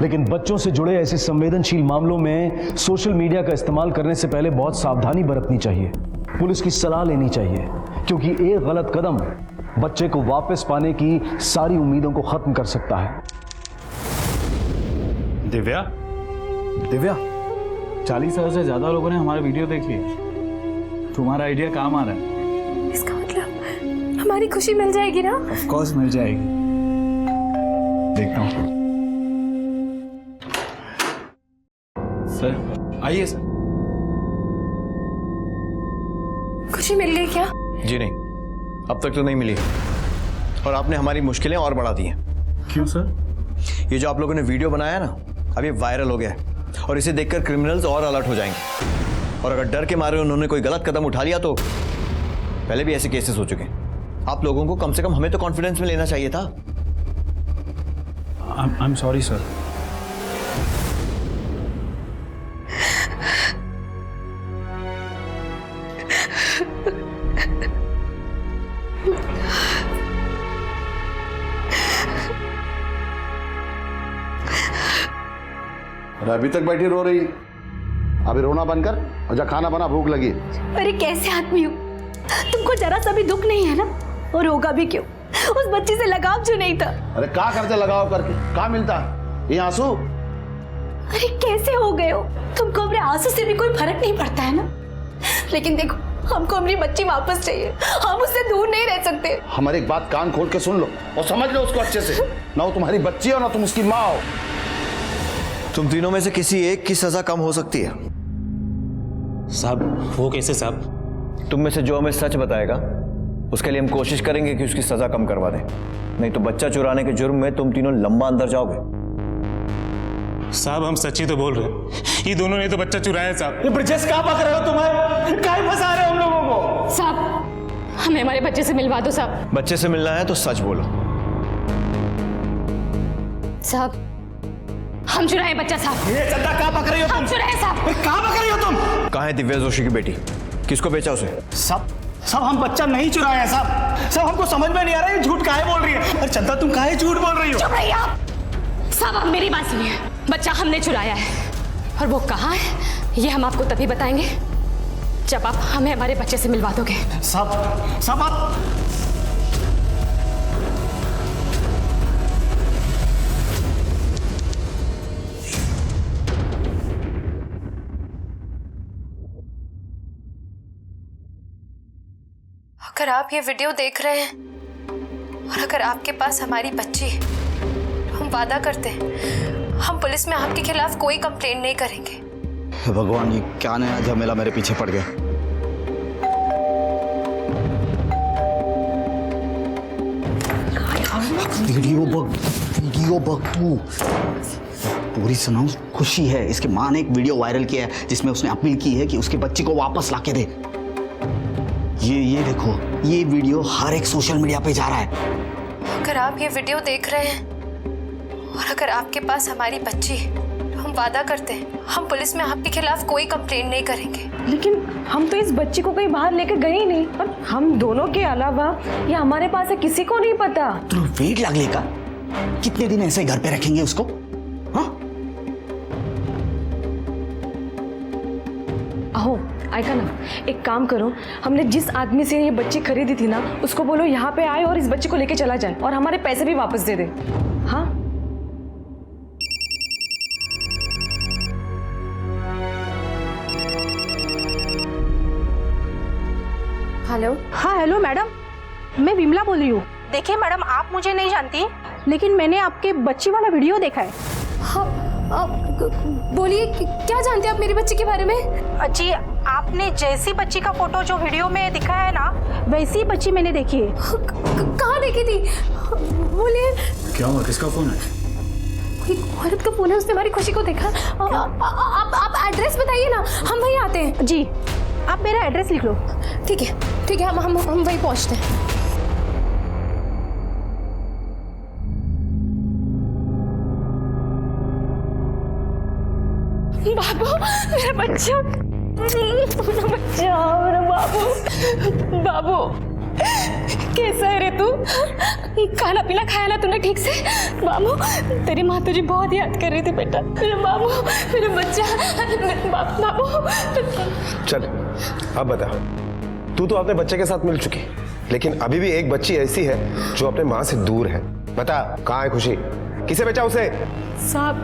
लेकिन बच्चों से जुड़े ऐसे संवेदनशील मामलों में सोशल मीडिया का इस्तेमाल करने से पहले बहुत सावधानी बरतनी चाहिए। पुलिस की सलाह लेनी चाहिए, क्योंकि एक गलत कदम बच्चे को वापस पाने की सारी उम्मीदों को खत्म कर सकता है। दिव्या 40,000 से ज्यादा लोगों ने हमारा वीडियो देख लिया। तुम्हारा आइडिया काम आ रहा है। इसका मतलब हमारी खुशी मिल जाएगी ना? ऑफ कोर्स मिल जाएगी। देखता हूँ। सर आइए सर। खुशी मिल गई क्या? जी नहीं, अब तक तो नहीं मिली, और आपने हमारी मुश्किलें और बढ़ा दी हैं। क्यों सर? ये जो आप लोगों ने वीडियो बनाया ना, अब ये वायरल हो गया है, और इसे देखकर क्रिमिनल्स और अलर्ट हो जाएंगे, और अगर डर के मारे उन्होंने कोई गलत कदम उठा लिया तो पहले भी ऐसे केसेस हो चुके हैं। आप लोगों को कम से कम हमें तो कॉन्फिडेंस में लेना चाहिए था। I am sorry sir. अरे अभी तक बैठी रो रही, अभी रोना बंद कर और जा खाना बना, भूख लगी। अरे कैसे आदमी हो, तुमको जरा सा भी दुख नहीं है ना? और होगा भी क्यों, उस बच्ची से लगाव जो नहीं था। अरे क्या करते लगाव करके, क्या मिलता ये आंसू? अरे कैसे हो गए हो, तुमको अपने आंसू से भी कोई फर्क नहीं पड़ता है ना? लेकिन देखो, हमको अपनी बच्ची वापस चाहिए। हम उससे दूर नहीं रह सकते। हमारी एक बात कान खोल के सुन लो और समझ लो उसको अच्छे से। ना वो तुम्हारी बच्ची हो ना तुम उसकी माँ हो। तुम तीनों में से किसी एक की सजा कम हो सकती है। साहब वो कैसे साहब? तुम में से जो हमें सच बताएगा उसके लिए हम कोशिश करेंगे कि उसकी सजा कम करवा दें, नहीं तो बच्चा चुराने के जुर्म में तुम तीनों लंबा अंदर जाओगे। साहब हम सच्ची तो बोल रहे हैं, ये दोनों ने तो बच्चा चुराया साहब। ये ब्रिजेश कहाँ पकड़ रहे हो तुम्हें? काहे फंसा रहे हो हम लोगों को? साहब, हमें हमारे बच्चे से मिलवा दो साहब। बच्चे से मिलना है तो सच बोलो। साहब, हम चुराए बच्चा साहब। ये चंदा कहाँ पकड़ रही हो तुम? हम चुराए साहब। कहाँ पकड़ रही हो तुम? कहाँ है दिव्या जोशी की बेटी? किसको बेचा उसे? सब हम बच्चा नहीं चुराए हैं साहब। सब हमको समझ में नहीं आ रहा है ये झूठ काहे बोल रही है। अरे चंदा तुम काहे झूठ बोल रही हो? चुप रहिए आप। साहब आप मेरी बात सुनिए, बच्चा हमने चुराया है और वो कहाँ है ये हम आपको तभी बताएंगे जब आप हमें हमारे बच्चे से मिलवा दोगे। सब आप अगर आप ये वीडियो देख रहे हैं और अगर आपके पास हमारी बच्ची है, तो हम वादा करते हैं हम पुलिस में आपके खिलाफ कोई कंप्लेंट नहीं करेंगे। भगवान, ये क्या नया झमेला मेरे पीछे पड़ गया। वीडियो बग तू पूरी सुनाओ। खुशी है, इसके माँ ने एक वीडियो वायरल किया है जिसमें उसने अपील की है कि उसकी बच्ची को वापस लाके दे। ये देखो, ये वीडियो हर एक सोशल मीडिया पे जा रहा है। अगर आप ये वीडियो देख रहे हैं और अगर आपके पास हमारी बच्ची है, तो हम वादा करते हैं हम पुलिस में आपके खिलाफ कोई कंप्लेंट नहीं करेंगे। लेकिन हम तो इस बच्ची को कहीं बाहर लेकर गए ही नहीं, और हम दोनों के अलावा ये हमारे पास है किसी को नहीं पता। तो वेट लगने का कितने दिन ऐसे घर पे रखेंगे उसको? हाँ, अहो आयका ना, एक काम करो, हमने जिस आदमी से ये बच्ची खरीदी थी ना उसको बोलो यहाँ पे आए और इस बच्ची को लेके चला जाए और हमारे पैसे भी वापस दे दे। हाँ हेलो। हाँ हेलो मैडम, मैं विमला बोल रही हूँ। देखिए मैडम, आप मुझे नहीं जानती, लेकिन मैंने आपके बच्ची वाला वीडियो देखा है। हाँ, बोलिए क्या जानते हैं आप मेरी बच्ची के बारे में? जी, आपने जैसी बच्ची का फोटो जो वीडियो में दिखाया है ना, वैसी बच्ची मैंने देखी है। कहाँ देखी थी? बोलिए। क्या हुआ? किसका फोन है? कोई औरत का फोन है, उसने हमारी खुशी को देखा। आप एड्रेस बताइए ना, हम वहीं आते हैं। जी, आप मेरा एड्रेस लिख लो। ठीक है, हम वहीं पहुंचते हैं। बाबू, मेरा बच्चा, मेरा बाबू, कैसा है रे तू? खाना पीना खाया ना तूने ठीक से? बाबू, तेरी माँ तुझे बहुत याद कर रही थी बेटा। मेरा बाबू, मेरा बच्चा, बाबू। चल अब बता, तू तो अपने बच्चे के साथ मिल चुकी, लेकिन अभी भी एक बच्ची ऐसी है जो अपने माँ से दूर है। बता, कहाँ है खुशी? किसे बेचा उसे? साहब,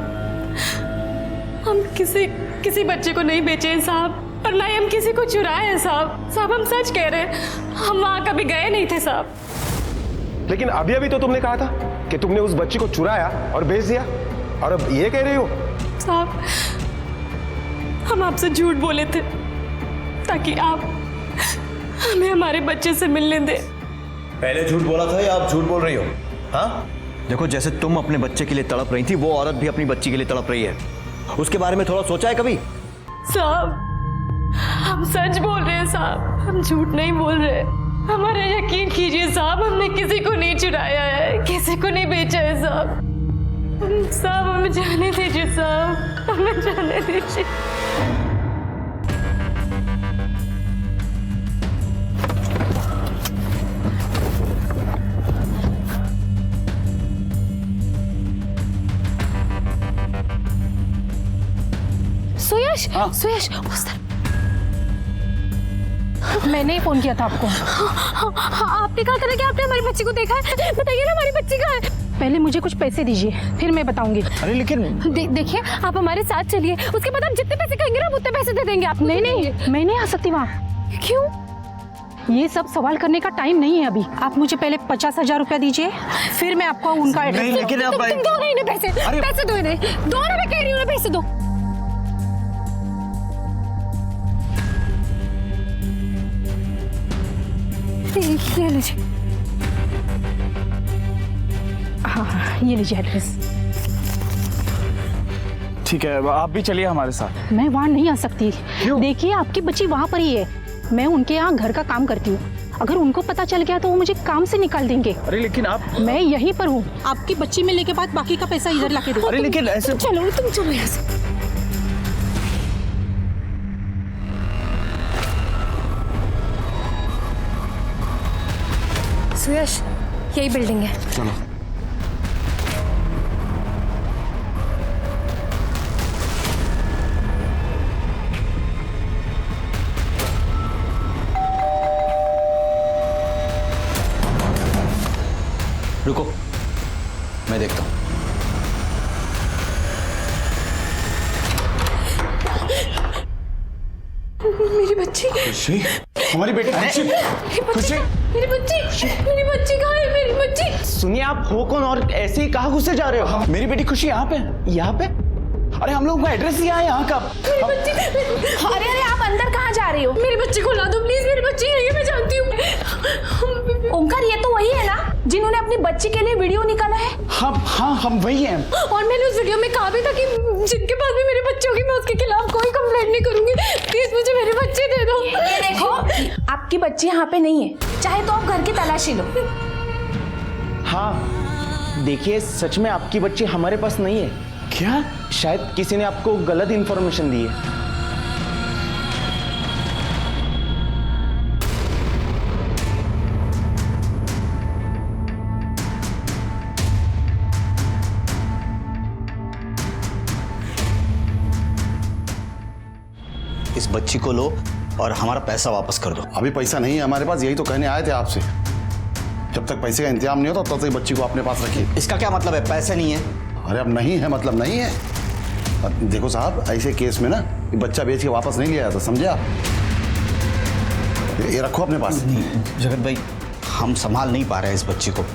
हम किसी बच्चे को नहीं बेचे हैं साहब, और ना ही हम किसी को चुराए हैं साहब। साहब हम सच कह रहे हैं, हम वहाँ कभी गए नहीं थे साहब। लेकिन अभी तो तुमने कहा था कि तुमने उस बच्ची को चुराया और बेच दिया, और अब ये कह रही हो? साहब, हम आपसे झूठ बोले थे ताकि आप हमें हमारे बच्चे से मिलने दें। पहले झूठ बोला था या आप झूठ बोल रही हो? हाँ, देखो, जैसे तुम अपने बच्चे के लिए तड़प रही थी, वो औरत भी अपनी बच्ची के लिए तड़प रही है। उसके बारे में थोड़ा सोचा है कभी? साहब, हम सच बोल रहे हैं साहब, हम झूठ नहीं बोल रहे। हमारा यकीन कीजिए साहब, हमने किसी को नहीं चुराया है, किसी को नहीं बेचा है साहब। साहब हमें जाने दीजिए साहब, हमें जाने दीजिए। सुयश, उस तरफ। मैंने ही फोन किया था आपको। आपने कहा था ना कि आपने हमारी बच्ची को देखा है। बताइए ना, हमारी बच्ची कहाँ है? पहले मुझे कुछ पैसे दीजिए, फिर मैं बताऊंगी। अरे लेकिन देखिए, आप हमारे साथ चलिए, उसके बाद आप जितने पैसे कहेंगे ना उतने पैसे दे देंगे आप। नहीं, मैं नहीं आ सकती वहाँ। क्यों? ये सब सवाल करने का टाइम नहीं है अभी। आप मुझे पहले 50,000 रुपया दीजिए, फिर मैं आपको उनका नहीं, लेकिन अब तुम दो नहीं पैसे, पैसे दो इन्हें, दो ना, मैं कह रही हूँ पैसे दो। ये लीजिए। हाँ, ये लीजिए एड्रेस। ठीक है, आप भी चलिए हमारे साथ। मैं वहाँ नहीं आ सकती। देखिए, आपकी बच्ची वहाँ पर ही है, मैं उनके यहाँ घर का काम करती हूँ। अगर उनको पता चल गया तो वो मुझे काम से निकाल देंगे। अरे लेकिन आप, मैं यहीं पर हूँ, आपकी बच्ची मिलने के बाद बाकी का पैसा इधर लाके दो। अरे लेकिन ऐसे चलो, तुम चलो यहाँ से। सुयश, यही बिल्डिंग है। चलो। रुको, मैं देखता हूँ। मेरी बच्ची, खुशी, हमारी बेटी खुशी, खुशी, मेरी बच्ची कहाँ है? मेरी बच्ची। सुनिए, आप हो कौन और ऐसे ही कहाँ घुसे जा रहे हो? मेरी बेटी खुशी यहाँ पे। यहाँ पे? अरे हम लोग का एड्रेस दिया है यहाँ का। मेरी बच्ची। अरे आप अंदर कहाँ जा रही हो? मेरी बच्ची को ला दो प्लीज, मेरी बच्ची है, ये मैं जानती हूँ। ओंकार, ये तो वही है ना जिन्होंने अपनी बच्ची के लिए वीडियो निकाला है? हम वही हैं। और मैंने उस वीडियो में कहा भी था कि जिनके पास भी मेरे बच्चे होगी मैं उसके खिलाफ कोई कंप्लेंट नहीं करूंगी। प्लीज मुझे मेरे बच्चे दे दो। ये देखो, आपकी बच्ची यहाँ पे नहीं है, चाहे तो आप घर की तलाशी लो। हाँ, देखिए, सच में आपकी बच्ची हमारे पास नहीं है। क्या? शायद किसी ने आपको गलत इंफॉर्मेशन दी है। इस बच्ची को लो और हमारा पैसा वापस कर दो। अभी पैसा नहीं है हमारे पास, यही तो कहने आए थे आपसे। जब तक पैसे का इंतजाम नहीं होता तब तक बच्ची को अपने पास रखिए। इसका क्या मतलब है? पैसे नहीं है? अरे अब नहीं है मतलब नहीं है। अब देखो साहब, ऐसे केस में ना बच्चा बेच के वापस नहीं लिया जाता, समझे आप? ये रखो अपने पास। जगत भाई, हम संभाल नहीं पा रहे हैं इस बच्ची को,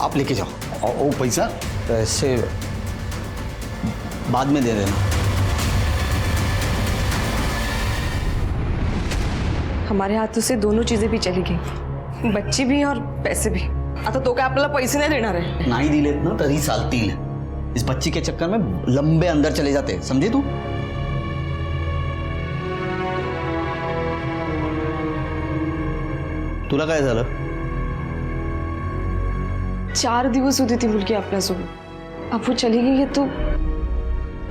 आप लेके जाओ। और वो पैसा? पैसे बाद में दे देना। हमारे हाथों से दोनों चीजें भी चली गई, बच्ची भी और पैसे भी। आता तो काय आपल्याला पैसे नाही देणार आहे? नाही दिलेत ना तरी चालतील। इस बच्ची के चक्कर में लंबे अंदर चले जाते, समझे तू? तुला काय झालं? 4 दिवस होती थी मुलगी आपल्यासोबत, अब वो चली गई है तो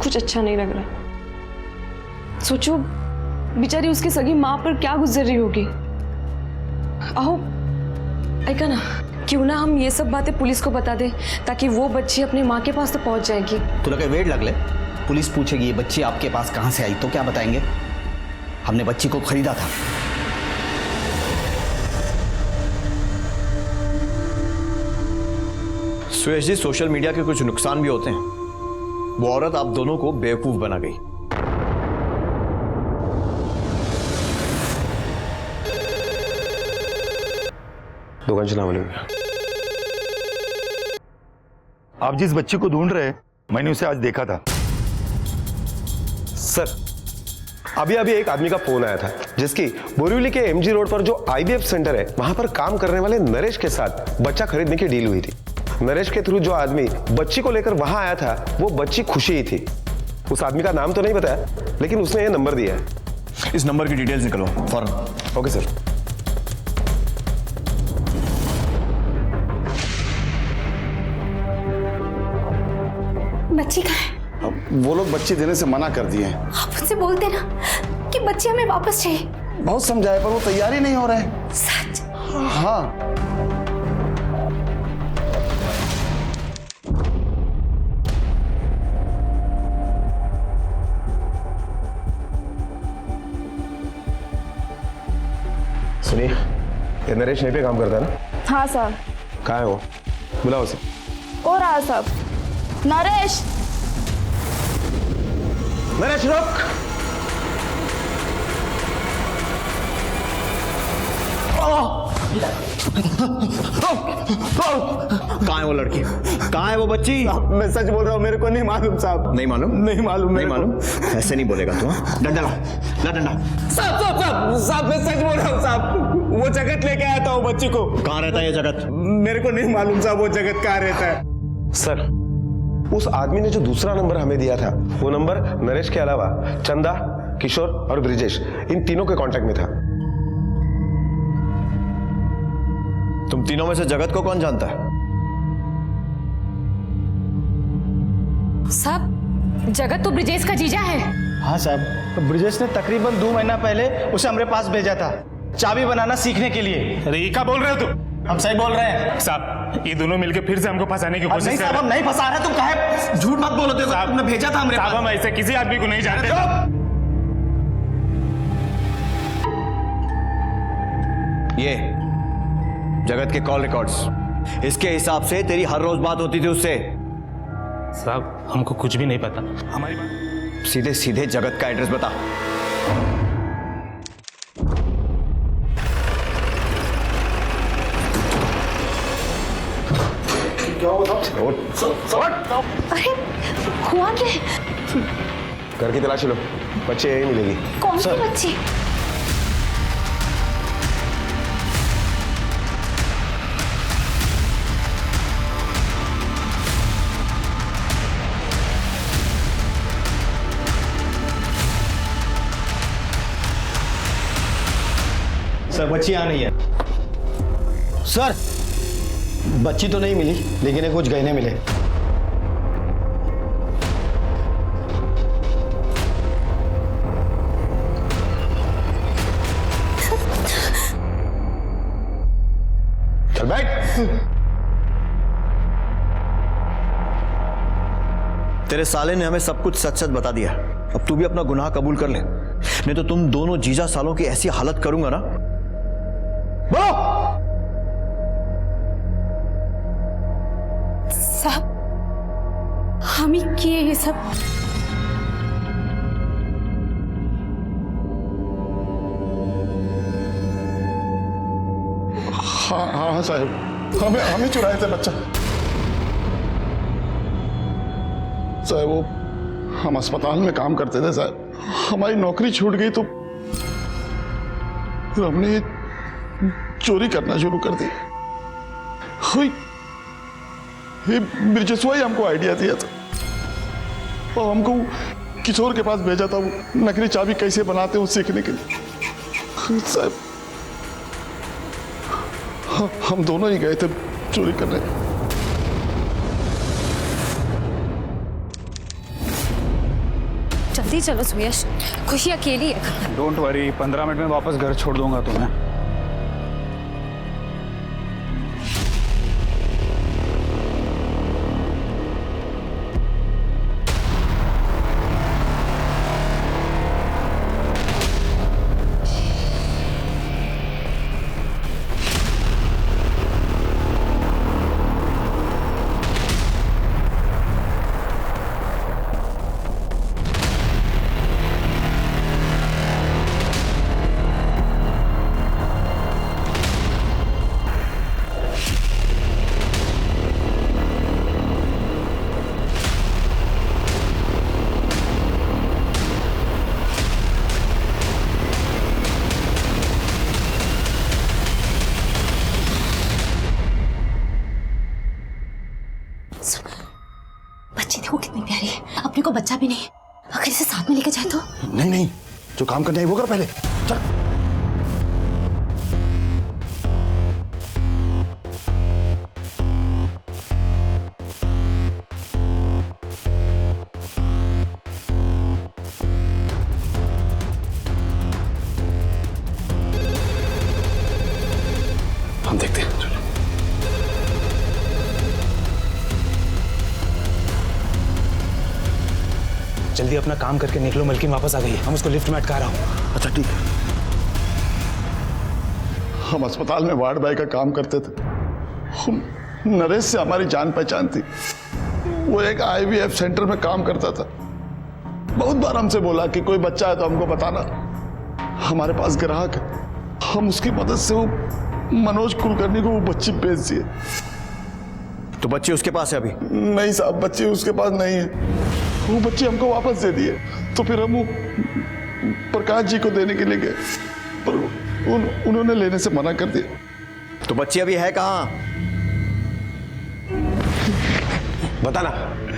कुछ अच्छा नहीं लग रहा। सोचो, बेचारी उसकी सगी माँ पर क्या गुजर रही होगी। आओ, ऐका ना, क्यों ना हम ये सब बातें पुलिस को बता दें, ताकि वो बच्ची अपनी माँ के पास तो पहुंच जाएगी। तुला काय वेड लागले? पुलिस पूछेगी ये बच्ची आपके पास कहां से आई तो क्या बताएंगे? हमने बच्ची को खरीदा था। सुयश जी, सोशल मीडिया के कुछ नुकसान भी होते हैं। वो औरत आप दोनों को बेवकूफ बना गई। दोघांची नावं लिहूया। आप जिस बच्ची को ढूंढ रहे हैं, मैंने उसे आज देखा था। सर, अभी अभी एक आदमी का फोन आया था जिसकी बोरीवली के एमजी रोड पर जो आईबीएफ सेंटर है वहां पर काम करने वाले नरेश के साथ बच्चा खरीदने की डील हुई थी। नरेश के थ्रू जो आदमी बच्ची को लेकर वहां आया था वो बच्ची खुशी ही थी। उस आदमी का नाम तो नहीं बताया, लेकिन उसने ये नंबर दिया है। इस नंबर की डिटेल्स निकलो फौरन। Okay sir. बच्ची कहाँ है? अब वो लोग बच्ची देने से मना कर दिए हैं। आप उनसे बोल देना कि बच्ची हमें वापस चाहिए। बहुत समझाए पर वो तैयार ही नहीं हो रहे। सच? हाँ। सुनिए, ये नरेश यहीं पे काम करता है ना? हाँ सर। कहाँ है वो? बुलाओ उसे। हो रहा सब। नरेश, नरेश रुक। कहाँ है वो लड़की? कहाँ है वो बच्ची? मैं सच बोल रहा हूँ, मेरे को नहीं मालूम साहब। नहीं मालूम? नहीं मालूम, नहीं मालूम? ऐसे नहीं बोलेगा तू। हाँ? डंडा ला, ला डंडा। साहब मैं सच बोल रहा हूँ साहब। वो जगत लेके आया था वो बच्ची को। कहाँ रहता है ये जगत? मेरे को नहीं मालूम साहब वो जगत कहाँ रहता है। सर, उस आदमी ने जो दूसरा नंबर हमें दिया था, वो नंबर नरेश के अलावा चंदा, किशोर और ब्रिजेश, इन तीनों के कांटेक्ट में था। तुम तीनों में से जगत को कौन जानता है? साहब, जगत तो ब्रिजेश का जीजा है। हाँ साहब, तो ब्रिजेश ने तकरीबन 2 महीना पहले उसे हमारे पास भेजा था चाबी बनाना सीखने के लिए। अरे ये क्या बोल रहे हो तुम? हम सही बोल रहे हैं साहब, ये दोनों मिलके फिर से हमको फंसाने की नहीं कोशिश कर साहब, हम नहीं फंसा रहे। तुम काहे झूठ मत बोलो? देखो तुमने भेजा था हमारे साहब, पास। हम ऐसे किसी आदमी को नहीं जानते। ये जगत के कॉल रिकॉर्ड्स, इसके हिसाब से तेरी हर रोज बात होती थी उससे। साहब, हमको कुछ भी नहीं पता। हमारी बात सीधे सीधे जगत का एड्रेस बता। अरे हुआ क्या है? घर की तलाशी लो, बच्चे यही मिलेगी। कौन सी बच्ची? सर, बच्ची यहाँ नहीं है। सर, बच्ची तो नहीं मिली, लेकिन ये कुछ गहने मिले। चल बैठ। तेरे साले ने हमें सब कुछ सच सच बता दिया। अब तू भी अपना गुनाह कबूल कर ले, नहीं तो तुम दोनों जीजा सालों की ऐसी हालत करूंगा ना। बोलो। साहब, हम ही किए ये सब। हाँ साहब, हमें चुराए थे बच्चा। साहब, वो हम अस्पताल में काम करते थे साहब, हमारी नौकरी छूट गई तो फिर हमने चोरी करना शुरू कर दी। ब्रिजेशवा ही हमको आइडिया दिया था और हमको किशोर के पास भेजा था वो नकली चाबी कैसे बनाते हैं वो सीखने के लिए। साहब, हम दोनों ही गए थे चोरी करने। जल्दी चलो सुयश, खुशी अकेली है। डोंट वरी, 15 मिनट में वापस घर छोड़ दूंगा तुम्हें। बच्ची देखो कितनी प्यारी है, अपने को बच्चा भी नहीं। अगर इसे साथ में लेके जाए तो? नहीं, जो काम करना है वो कर पहले। चल। हम देखते हैं। चलो। जल्दी अपना काम करके निकलो, मलकिन वापस आ गई है। हम उसको लिफ्ट में अटका रहा हूँ। अच्छा ठीक है। हम अस्पताल में वार्ड बॉय का काम करते थे। नरेश से हमारी जान पहचान थी। वो एक IVF सेंटर में काम करता था। बहुत बार हमसे बोला कि कोई बच्चा है तो हमको बताना, हमारे पास ग्राहक है। हम उसकी मदद से वो मनोज कुलकर्णी को वो बच्ची बेच दिए। तो बच्ची उसके पास है अभी? नहीं साहब, बच्ची उसके पास नहीं है। वो बच्ची हमको वापस दे दिए। तो फिर हम वो प्रकाश जी को देने के लिए गए, पर उन्होंने लेने से मना कर दिया। तो बच्ची अभी है कहाँ? बताना,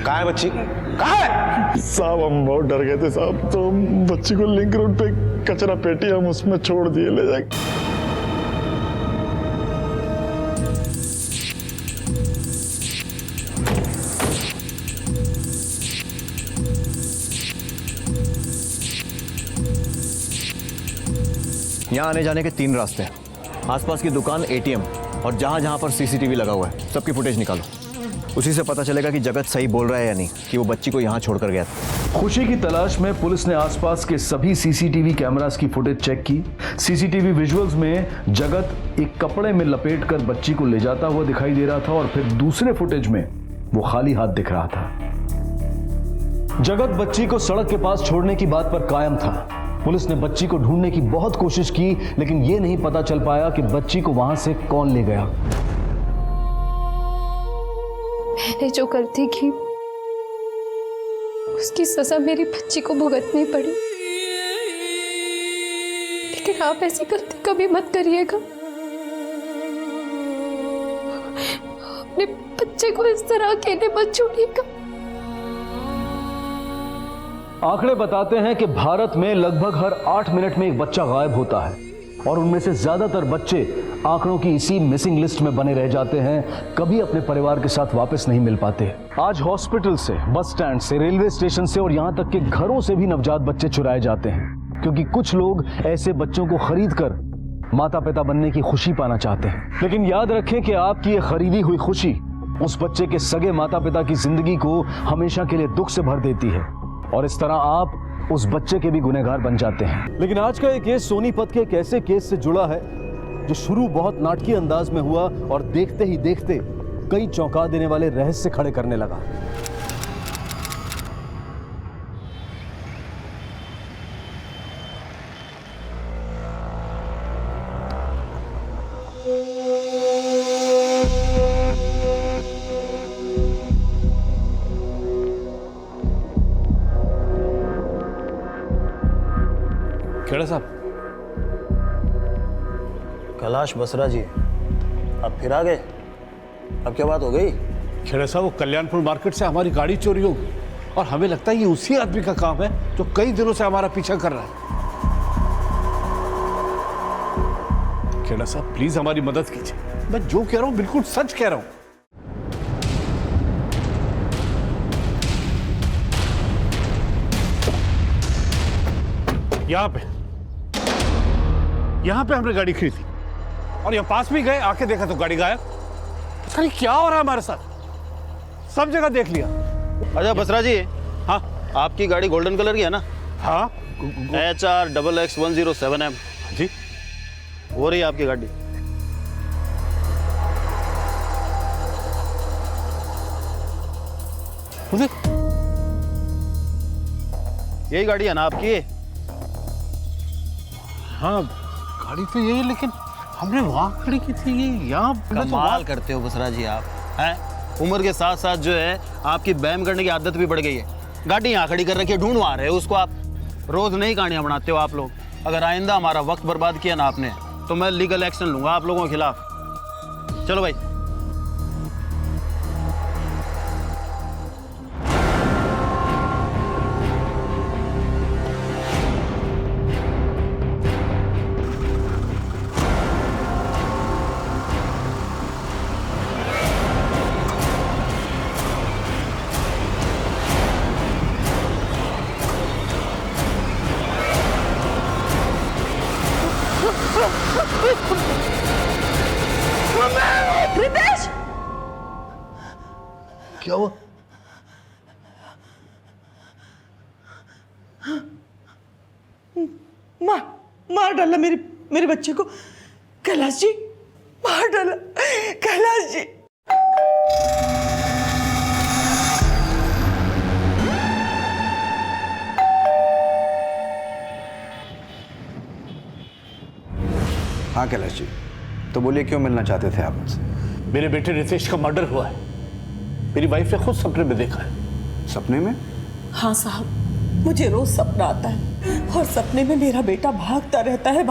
कहाँ है बच्ची? कहाँ है? साहब हम बहुत डर गए थे साहब, तो हम बच्ची को लिंक रोड पे कचरा पेटी हम उसमें छोड़ दिए ले जाके। यहाँ आने जाने के 3 रास्ते हैं। आसपास की दुकान, ATM और जहाँ जहाँ पर CCTV लगा हुआ है सबकी फुटेज निकालो। उसी से पता चलेगा कि जगत सही बोल रहा है या नहीं कि वो बच्ची को यहाँ छोड़कर गया था। खुशी की तलाश में पुलिस ने आसपास के सभी CCTV कैमरास की फुटेज चेक की। CCTV विजुअल्स में जगत एक कपड़े में लपेटकर बच्ची को ले जाता हुआ दिखाई दे रहा था और फिर दूसरे फुटेज में वो खाली हाथ दिख रहा था। जगत बच्ची को सड़क के पास छोड़ने की बात पर कायम था। पुलिस ने बच्ची को ढूंढने की बहुत कोशिश की, लेकिन यह नहीं पता चल पाया कि बच्ची को वहां से कौन ले गया। मैंने जो गलती की उसकी सजा मेरी बच्ची को भुगतनी पड़ी, लेकिन आप ऐसी गलती कभी मत करिएगा। अपने बच्चे को इस तरह अकेले मत छोड़िएगा। आंकड़े बताते हैं कि भारत में लगभग हर 8 मिनट में एक बच्चा गायब होता है और उनमें से ज्यादातर बच्चे आंकड़ों की इसी मिसिंग लिस्ट में बने रह जाते हैं, कभी अपने परिवार के साथ वापस नहीं मिल पाते। आज हॉस्पिटल से, बस स्टैंड से, रेलवे स्टेशन से और यहां तक कि घरों से भी नवजात बच्चे चुराए जाते हैं, क्योंकि कुछ लोग ऐसे बच्चों को खरीद कर माता पिता बनने की खुशी पाना चाहते हैं। लेकिन याद रखें कि आपकी ये खरीदी हुई खुशी उस बच्चे के सगे माता पिता की जिंदगी को हमेशा के लिए दुख से भर देती है और इस तरह आप उस बच्चे के भी गुनहगार बन जाते हैं। लेकिन आज का ये केस सोनीपत के एक ऐसे केस से जुड़ा है जो शुरू बहुत नाटकीय अंदाज में हुआ और देखते ही देखते कई चौंका देने वाले रहस्य खड़े करने लगा। खेड़ा साहब। कैलाश बसरा जी, अब फिर आ गए? अब क्या बात हो गई? खेड़ा साहब, वो कल्याणपुर मार्केट से हमारी गाड़ी चोरी हो गई और हमें लगता है ये उसी आदमी का काम है जो कई दिनों से हमारा पीछा कर रहा है। खेड़ा साहब प्लीज हमारी मदद कीजिए, मैं जो कह रहा हूं बिल्कुल सच कह रहा हूं। यहां पे हमने गाड़ी खरीदी और यहाँ पास भी गए, आके देखा तो गाड़ी गायब। पता नहीं क्या हो रहा है हमारे साथ, सब जगह देख लिया। अच्छा बसरा जी, हाँ आपकी गाड़ी गोल्डन कलर की है ना? हाँ HR XX107M जी, हो रही है आपकी गाड़ी। यही गाड़ी है ना आपकी? हाँ गाड़ी तो यही है, लेकिन हमने वहां खड़ी की थी, ये यहाँ कमाल करते हो बसरा जी आप, हैं? उम्र के साथ साथ जो है आपकी बैम करने की आदत भी बढ़ गई है। गाड़ी यहाँ खड़ी कर रखी है, ढूंढवा रहे हो उसको आप। रोज नई कहानियां बनाते हो आप लोग। अगर आइंदा हमारा वक्त बर्बाद किया ना आपने तो मैं लीगल एक्शन लूंगा आप लोगों के खिलाफ। चलो भाई। रितेश! क्या हुआ? मार डाला मेरे बच्चे को। कैलाश जी, मार डाला कैलाश जी। हाँ कैलाश जी, तो बोलिए क्यों मिलना चाहते थे आप मुझसे? मेरे बेटे रितेश का मर्डर हुआ है। मेरी वाइफ ने खुद सपने में देखा है। सपने में? हाँ साहब, मुझे रोज सपना आता है और सपने में मेरा बेटा भागता रहता है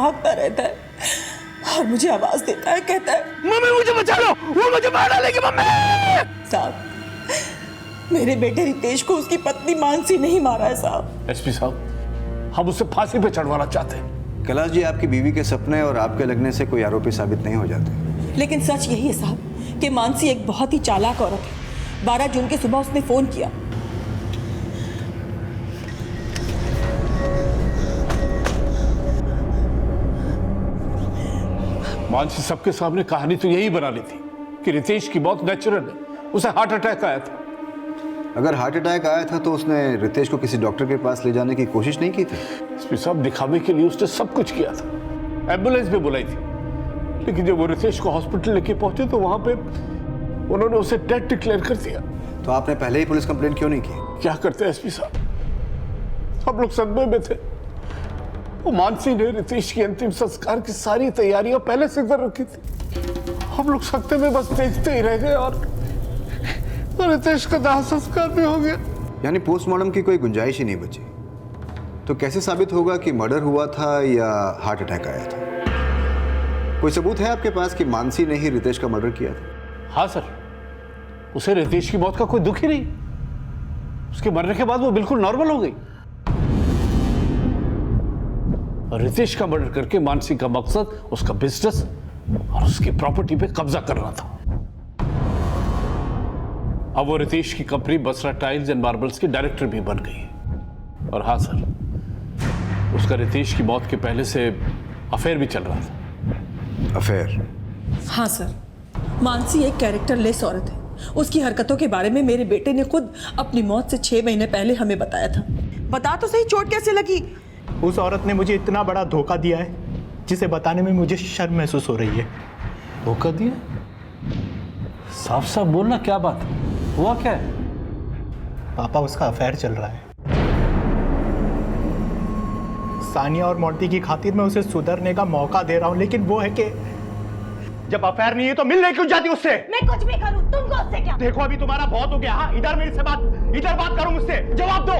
और मुझे आवाज देता है, कहता है मम्मी मुझे बचा लो, वो मुझे मार डालेगी मम्मी। साहब, मेरे बेटे रितेश को उसकी पत्नी मानसी नहीं मारा है साहब। एसपी साहब, हम उसे फांसी पे चढ़वाना चाहते हैं। कैलाश जी, आपकी बीवी के सपने और आपके लगने से कोई आरोपी साबित नहीं हो जाते। लेकिन सच यही है साहब कि मानसी एक बहुत ही चालाक औरत है। 12 जून की सुबह उसने फोन किया। मानसी सबके सामने कहानी तो यही बना ली थी कि रितेश की मौत नेचुरल है, उसे हार्ट अटैक आया था। अगर हार्ट अटैक आया था तो उसने रितेश को किसी डॉक्टर के पास ले जाने की कोशिश नहीं की थी? एसपी साहब, दिखावे के लिए उसने सब कुछ किया था। एम्बुलेंस भी बुलाई थी, लेकिन जब वो रितेश को हॉस्पिटल लेके पहुंचे तो वहां पे उन्होंने उसे डेड डिक्लेयर कर दिया। तो आपने पहले ही पुलिस कंप्लेंट क्यों नहीं की? क्या करते एसपी साहब, हम लोग सदमे में थे। वो मानसी ने रितेश की अंतिम संस्कार की सारी तैयारियां पहले से कर रखी थी। हम लोग सत्ते में बस देखते ही रह गए और रितेश का दाह संस्कार भी हो गया। यानी पोस्टमार्टम की कोई गुंजाइश ही नहीं बची। तो कैसे साबित होगा कि मर्डर हुआ था या हार्ट अटैक आया था? कोई सबूत है आपके पास कि मानसी ने ही रितेश का मर्डर किया था? हाँ सर, उसे रितेश की मौत का कोई दुख ही नहीं। उसके मरने के बाद वो बिल्कुल नॉर्मल हो गई। और रितेश का मर्डर करके मानसी का मकसद उसका बिजनेस और उसकी प्रॉपर्टी पे कब्जा करना था। अब वो रितेश की कंपनी बसरा टाइल्स एंड मार्बल्स की डायरेक्टर भी बन गई है। और हाँ सर, उसका रितेश की मौत के पहले से अफेयर भी चल रहा था। अफेयर? हाँ सर, मानसी एक कैरेक्टरलेस औरत है। उसकी हरकतों के बारे में मेरे बेटे ने खुद अपनी मौत से 6 महीने पहले हमें बताया था। बता तो सही, चोट कैसे लगी? उस औरत ने मुझे इतना बड़ा धोखा दिया है जिसे बताने में मुझे शर्म महसूस हो रही है। धोखा दिया? साफ साफ बोलना, क्या बात है, हुआ क्या है? पापा, उसका अफेयर चल रहा है। सानिया और मोंटी की खातिर मैं उसे सुधरने का मौका दे रहा हूं, लेकिन वो है कि जब अफेयर नहीं है तो मिलने क्यों जाती उससे? मैं कुछ भी करूं, तुमको उससे क्या? देखो अभी तुम्हारा बहुत हो गया। हाँ, इधर बात करो मुझसे, जवाब दो।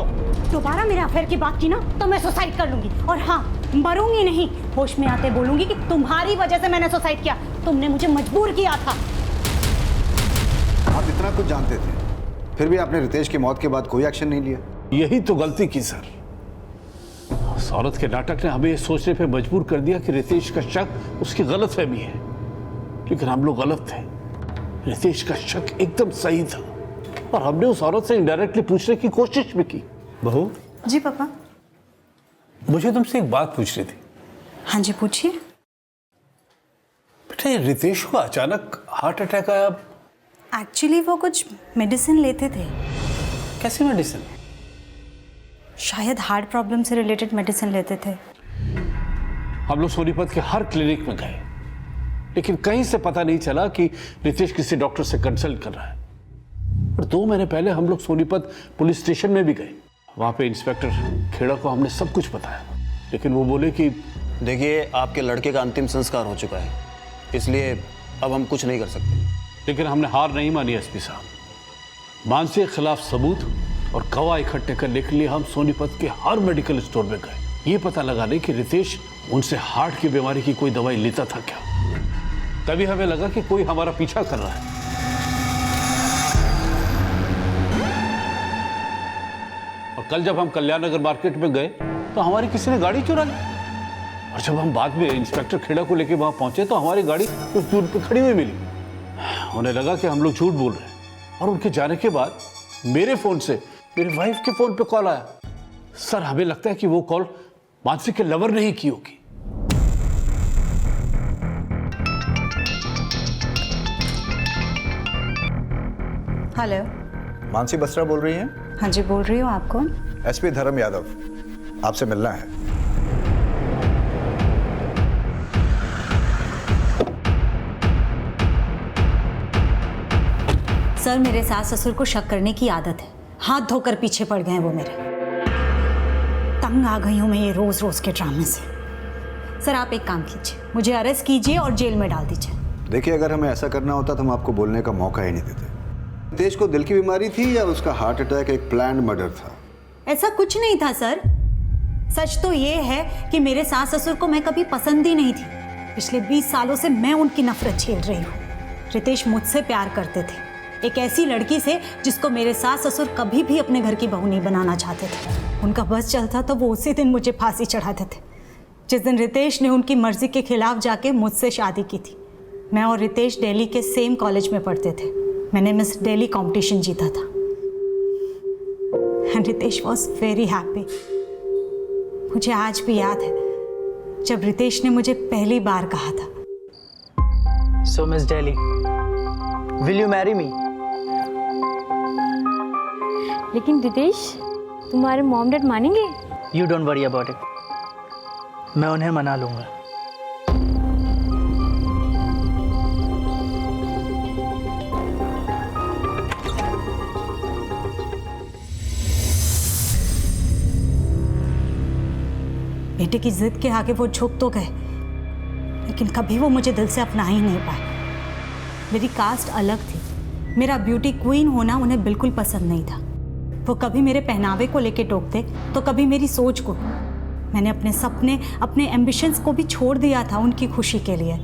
दोबारा मेरे अफेयर की बात की ना तो मैं सुसाइड कर लूंगी। और हाँ, मरूंगी नहीं, होश में आते बोलूंगी कि तुम्हारी वजह से मैंने सुसाइड किया, तुमने मुझे मजबूर किया था। आप इतना कुछ जानते थे, फिर भी आपने रितेश की मौत के बाद कोई एक्शन नहीं लिया। यही तो गलती की सर। उस औरत के नाटक ने हमें ये सोचने पे मजबूर कर दिया कि रितेश का शक उसकी गलतफहमी है, लेकिन हम लोग गलत थे। रितेश का शक एकदम सही था और हमने उस औरत से इनडायरेक्टली पूछने की कोशिश भी की। बहू जी पापा। मुझे तुमसे एक बात पूछनी थी। हाँ जी, पूछिए। बेटा, ये रितेश को अचानक हार्ट अटैक आया। एक्चुअली वो कुछ मेडिसिन लेते थे। कैसी मेडिसिन? शायद हार्ट प्रॉब्लम से रिलेटेड मेडिसिन लेते थे। हम लोग सोनीपत के हर क्लिनिक में गए, लेकिन कहीं से पता नहीं चला कि रितेश किसी डॉक्टर से कंसल्ट कर रहा है। और 2 महीने पहले हम लोग सोनीपत पुलिस स्टेशन में भी गए। वहां पे इंस्पेक्टर खेड़ा को हमने सब कुछ बताया, लेकिन वो बोले कि देखिए, आपके लड़के का अंतिम संस्कार हो चुका है, इसलिए अब हम कुछ नहीं कर सकते। लेकिन हमने हार नहीं मानी एसपी साहब। मानसी के खिलाफ सबूत और गवाह इकट्ठे करने के लिए हम सोनीपत के हर मेडिकल स्टोर में गए, ये पता लगाने कि रितेश उनसे हार्ट की बीमारी की कोई दवाई लेता था क्या। तभी हमें लगा कि कोई हमारा पीछा कर रहा है। और कल जब हम कल्याण नगर मार्केट में गए तो हमारी किसी ने गाड़ी चुरा ली। और जब हम बाद में इंस्पेक्टर खेड़ा को लेकर वहां पहुंचे तो हमारी गाड़ी कुछ दूर पे खड़ी हुई मिली। उन्हें लगा कि हम लोग झूठ बोल रहे हैं और उनके जाने के बाद मेरे फोन से मेरी वाइफ के फोन पे कॉल आया। सर, हमें लगता है कि वो कॉल मानसी के लवर ने ही की होगी। हेलो, मानसी बसरा बोल रही हैं? हाँ जी, बोल रही हूँ। आप कौन? एसपी धर्म यादव, आपसे मिलना है। सर, मेरे सास ससुर को शक करने की आदत है। हाथ धोकर पीछे पड़ गए हैं वो मेरे। तंग आ गई हूं मैं ये रोज रोज के ड्रामे से। सर आप एक काम कीजिए, मुझे अरेस्ट कीजिए और जेल में डाल दीजिए। देखिए, अगर हमें ऐसा करना होता तो हम आपको बोलने का मौका ही नहीं देते। रितेश को दिल की बीमारी थी या उसका हार्ट अटैक एक प्लान्ड मर्डर था? ऐसा कुछ नहीं था सर। सच तो ये है कि मेरे सास ससुर को मैं कभी पसंद ही नहीं थी। पिछले 20 सालों से मैं उनकी नफरत झेल रही हूँ। रितेश मुझसे प्यार करते थे, एक ऐसी लड़की से जिसको मेरे सास ससुर कभी भी अपने घर की बहू नहीं बनाना चाहते थे। उनका बस चलता तो वो उसी दिन मुझे फांसी चढ़ाते थे, जिस दिन रितेश ने उनकी मर्जी के खिलाफ जाके मुझसे शादी की थी। मैं और रितेश दिल्ली के सेम कॉलेज में पढ़ते थे। मैंने मिस दिल्ली कंपटीशन जीता था and Ritesh was very happy. मुझे आज भी याद है जब रितेश ने मुझे पहली बार कहा था, So Miss Daly, will you marry me? लेकिन रितेश, तुम्हारे मॉम डैड मानेंगे? You don't worry about it. मैं उन्हें मना लूंगा। बेटे की जिद के आगे वो झुक तो गए, लेकिन कभी वो मुझे दिल से अपना ही नहीं पाए। मेरी कास्ट अलग थी, मेरा ब्यूटी क्वीन होना उन्हें बिल्कुल पसंद नहीं था। वो कभी मेरे पहनावे को लेके टोकते तो कभी मेरी सोच को। मैंने अपने सपने, अपने एम्बिशंस को भी छोड़ दिया था उनकी खुशी के लिए,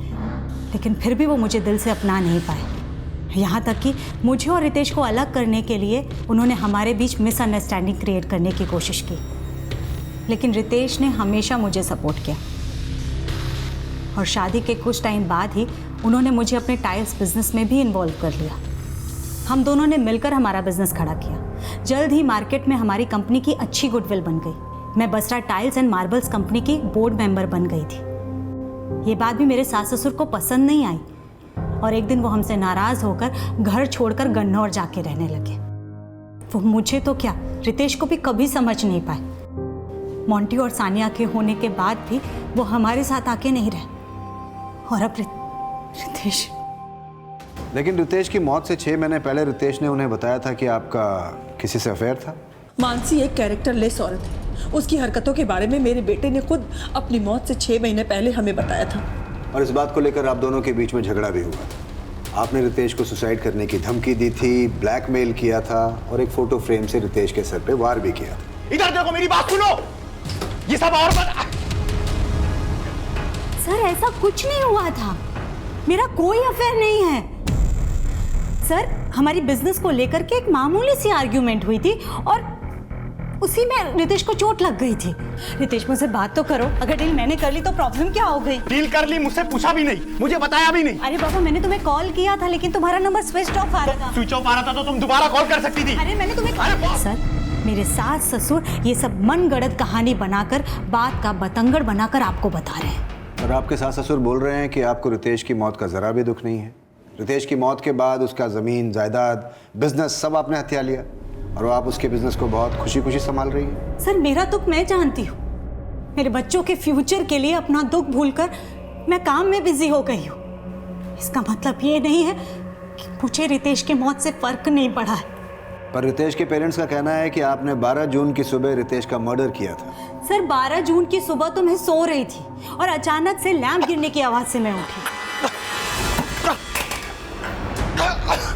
लेकिन फिर भी वो मुझे दिल से अपना नहीं पाए। यहाँ तक कि मुझे और रितेश को अलग करने के लिए उन्होंने हमारे बीच मिसअंडरस्टैंडिंग क्रिएट करने की कोशिश की, लेकिन रितेश ने हमेशा मुझे सपोर्ट किया और शादी के कुछ टाइम बाद ही उन्होंने मुझे अपने टाइल्स बिजनेस में भी इन्वॉल्व कर लिया। हम दोनों ने मिलकर हमारा बिजनेस खड़ा किया। जल्द ही मार्केट में हमारी कंपनी की अच्छी गुडविल बन गई। मैं Basra tiles and marbles company की बोर्ड मेंबर बन गई थी। ये बात भी मेरे सास ससुर को पसंद नहीं आई और एक दिन वो हमसे नाराज होकर घर छोड़कर गन्नौर जाके रहने लगे। वो मुझे तो क्या, रितेश को भी कभी समझ नहीं पाए। मोंटी और सानिया के होने के बाद भी वो हमारे साथ आके नहीं रहे। और अब रितेश। लेकिन रितेश की मौत से 6 महीने पहले रितेश ने उन्हें बताया था कि आपका किसी से अफेयर था। मानसी एक कैरेक्टरलेस औरत है। उसकी हरकतों के बारे में मेरे बेटे ने खुद अपनी मौत से 6 महीने पहले हमें बताया था। और इस बात को लेकर आप दोनों के बीच में झगड़ा भी हुआ। आपने रितेश को सुसाइड करने की धमकी दी थी, ब्लैकमेल किया था और एक फोटो फ्रेम से रितेश के सर पे वार भी किया था। इधर देखो, मेरी बात सुनो। ये सब और सर ऐसा कुछ नहीं हुआ था, मेरा कोई अफेयर नहीं है। सर हमारी बिजनेस को लेकर के एक मामूली सी आर्ग्यूमेंट हुई थी और उसी में रितेश को चोट लग गई थी। रितेश मुझसे बात तो करो, अगर डील मैंने कर ली तो प्रॉब्लम क्या हो गई? डील कर ली, मुझसे पूछा भी नहीं, मुझे बताया भी नहीं। अरे बाबा मैंने तुम्हें कॉल किया था लेकिन तुम्हारा नंबर स्विच ऑफ आ रहा था। स्विच ऑफ आ रहा था तो तुम दोबारा कॉल कर सकती थी। अरे मैंने तुम्हें सर, मेरे सास ससुर ये सब मनगढ़ंत कहानी बनाकर, बात का बतंगड़ बनाकर आपको बता रहे हैं। और आपके सास ससुर बोल रहे हैं कि आपको रितेश की मौत का जरा भी दुख नहीं है। रितेश की मौत के बाद उसका जमीन, जायदाद, बिजनेस सब आपने हथिया लिया और आप उसके बिजनेस को बहुत खुशी खुशी संभाल रही है। सर मेरा दुख मैं जानती हूँ। मेरे बच्चों के फ्यूचर के लिए अपना दुख भूलकर मैं काम में बिजी हो गई हूँ। इसका मतलब ये नहीं है कि मुझे रितेश की मौत से फर्क नहीं पड़ा है। पर रितेश के पेरेंट्स का कहना है कि आपने 12 जून की सुबह रितेश का मर्डर किया था। सर 12 जून की सुबह तो मैं सो रही थी और अचानक से लैंप गिरने की आवाज से मैं उठी।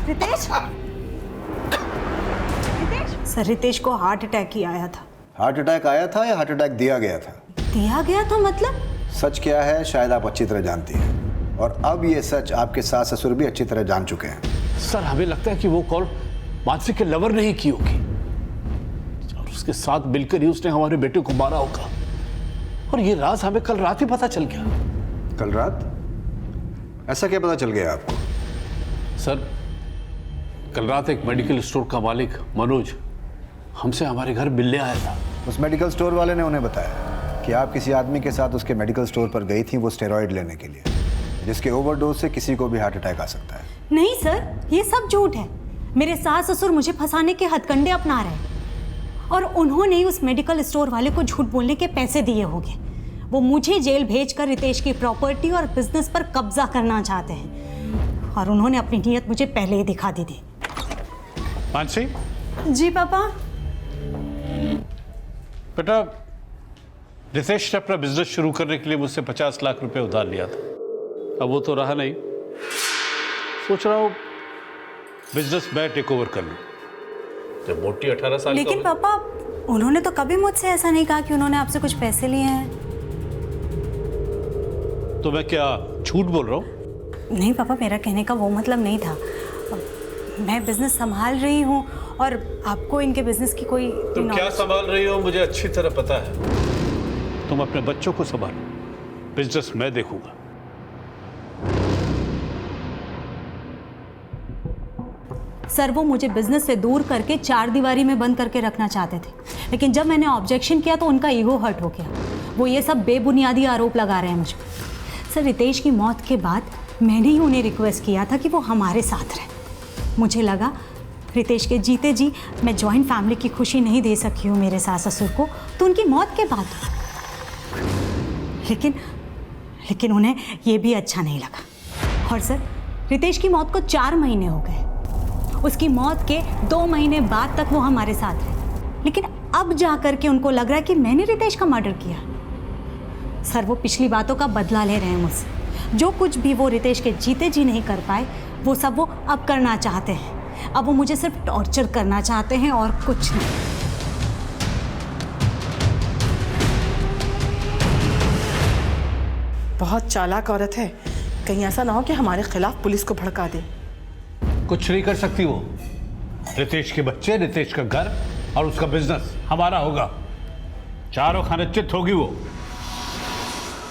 रितेश? सर रितेश को हार्ट अटैक ही आया था। हार्ट अटैक आया था या हार्ट अटैक दिया गया था? दिया गया था मतलब? सच क्या है शायद आप अच्छी तरह जानती हैं और अब ये सच आपके सास ससुर भी अच्छी तरह जान चुके हैं। सर हमें लगता है कि वो कॉल मानसी के लवर ने ही की होगी और उसके साथ मिलकर ही उसने हमारे बेटे को मारा होगा। और ये राज हमें कल रात ही पता चल गया। कल रात? ऐसा क्या पता चल गया आपको? सर कल रात एक मेडिकल स्टोर का मालिक मनोज हमसे हमारे घर मिलने आया था। उस मेडिकल स्टोर वाले ने उन्हें बताया कि आप किसी आदमी के साथ उसके मेडिकल स्टोर पर गई थी वो स्टेरॉइड लेने के लिए, जिसके ओवरडोज से किसी को भी हार्ट अटैक आ सकता है। नहीं सर, ये सब झूठ है। मेरे सास ससुर मुझे फंसाने के हथकंडे अपना रहे हैं और उन्होंने ही उस मेडिकल स्टोर वाले को झूठ बोलने के पैसे दिए होंगे। वो मुझे जेल भेजकर रितेश की प्रॉपर्टी और बिजनेस पर कब्जा करना चाहते हैं और उन्होंने अपनी नीयत मुझे पहले ही दिखा दी थी। मानसी? जी पापा। बेटा रितेश ने अपना बिजनेस शुरू करने के लिए मुझसे 50 लाख रुपए उधार लिया था। अब वो तो रहा नहीं, सोच रहा हूँ बिजनेस मैं टेक ओवर कर लूँ। जब मोटी 18 साल लेकिन पापा, उन्होंने तो कभी मुझसे ऐसा नहीं कहा कि उन्होंने आपसे कुछ पैसे लिए हैं। तो मैं क्या झूठ बोल रहा हूँ? नहीं पापा, मेरा कहने का वो मतलब नहीं था। मैं बिजनेस संभाल रही हूँ और आपको इनके बिजनेस की कोई तुम क्या संभाल रही हो मुझे अच्छी तरह पता है। तुम अपने बच्चों को संभालो, बिजनेस मैं देखूंगा। सर, वो मुझे बिजनेस से दूर करके 4 दीवारी में बंद करके रखना चाहते थे, लेकिन जब मैंने ऑब्जेक्शन किया तो उनका ईगो हर्ट हो गया। वो ये सब बेबुनियादी आरोप लगा रहे हैं मुझ पर। सर, रितेश की मौत के बाद मैंने ही उन्हें रिक्वेस्ट किया था कि वो हमारे साथ रहे। मुझे लगा रितेश के जीते जी मैं जॉइंट फैमिली की खुशी नहीं दे सकी हूँ मेरे सास ससुर को, तो उनकी मौत के बाद। लेकिन उन्हें ये भी अच्छा नहीं लगा। और सर, रितेश की मौत को 4 महीने हो गए। उसकी मौत के 2 महीने बाद तक वो हमारे साथ रहे, लेकिन अब जा कर के उनको लग रहा है कि मैंने रितेश का मर्डर किया। सर, वो पिछली बातों का बदला ले रहे हैं मुझसे। जो कुछ भी वो रितेश के जीते जी नहीं कर पाए, वो सब वो अब करना चाहते हैं। अब वो मुझे सिर्फ टॉर्चर करना चाहते हैं और कुछ नहीं। बहुत चालाक औरत है, कहीं ऐसा ना हो कि हमारे खिलाफ पुलिस को भड़का दे। कुछ नहीं कर सकती वो। रितेश के बच्चे, रितेश का घर और उसका बिजनेस हमारा होगा। चारों खाने चित होगी वो।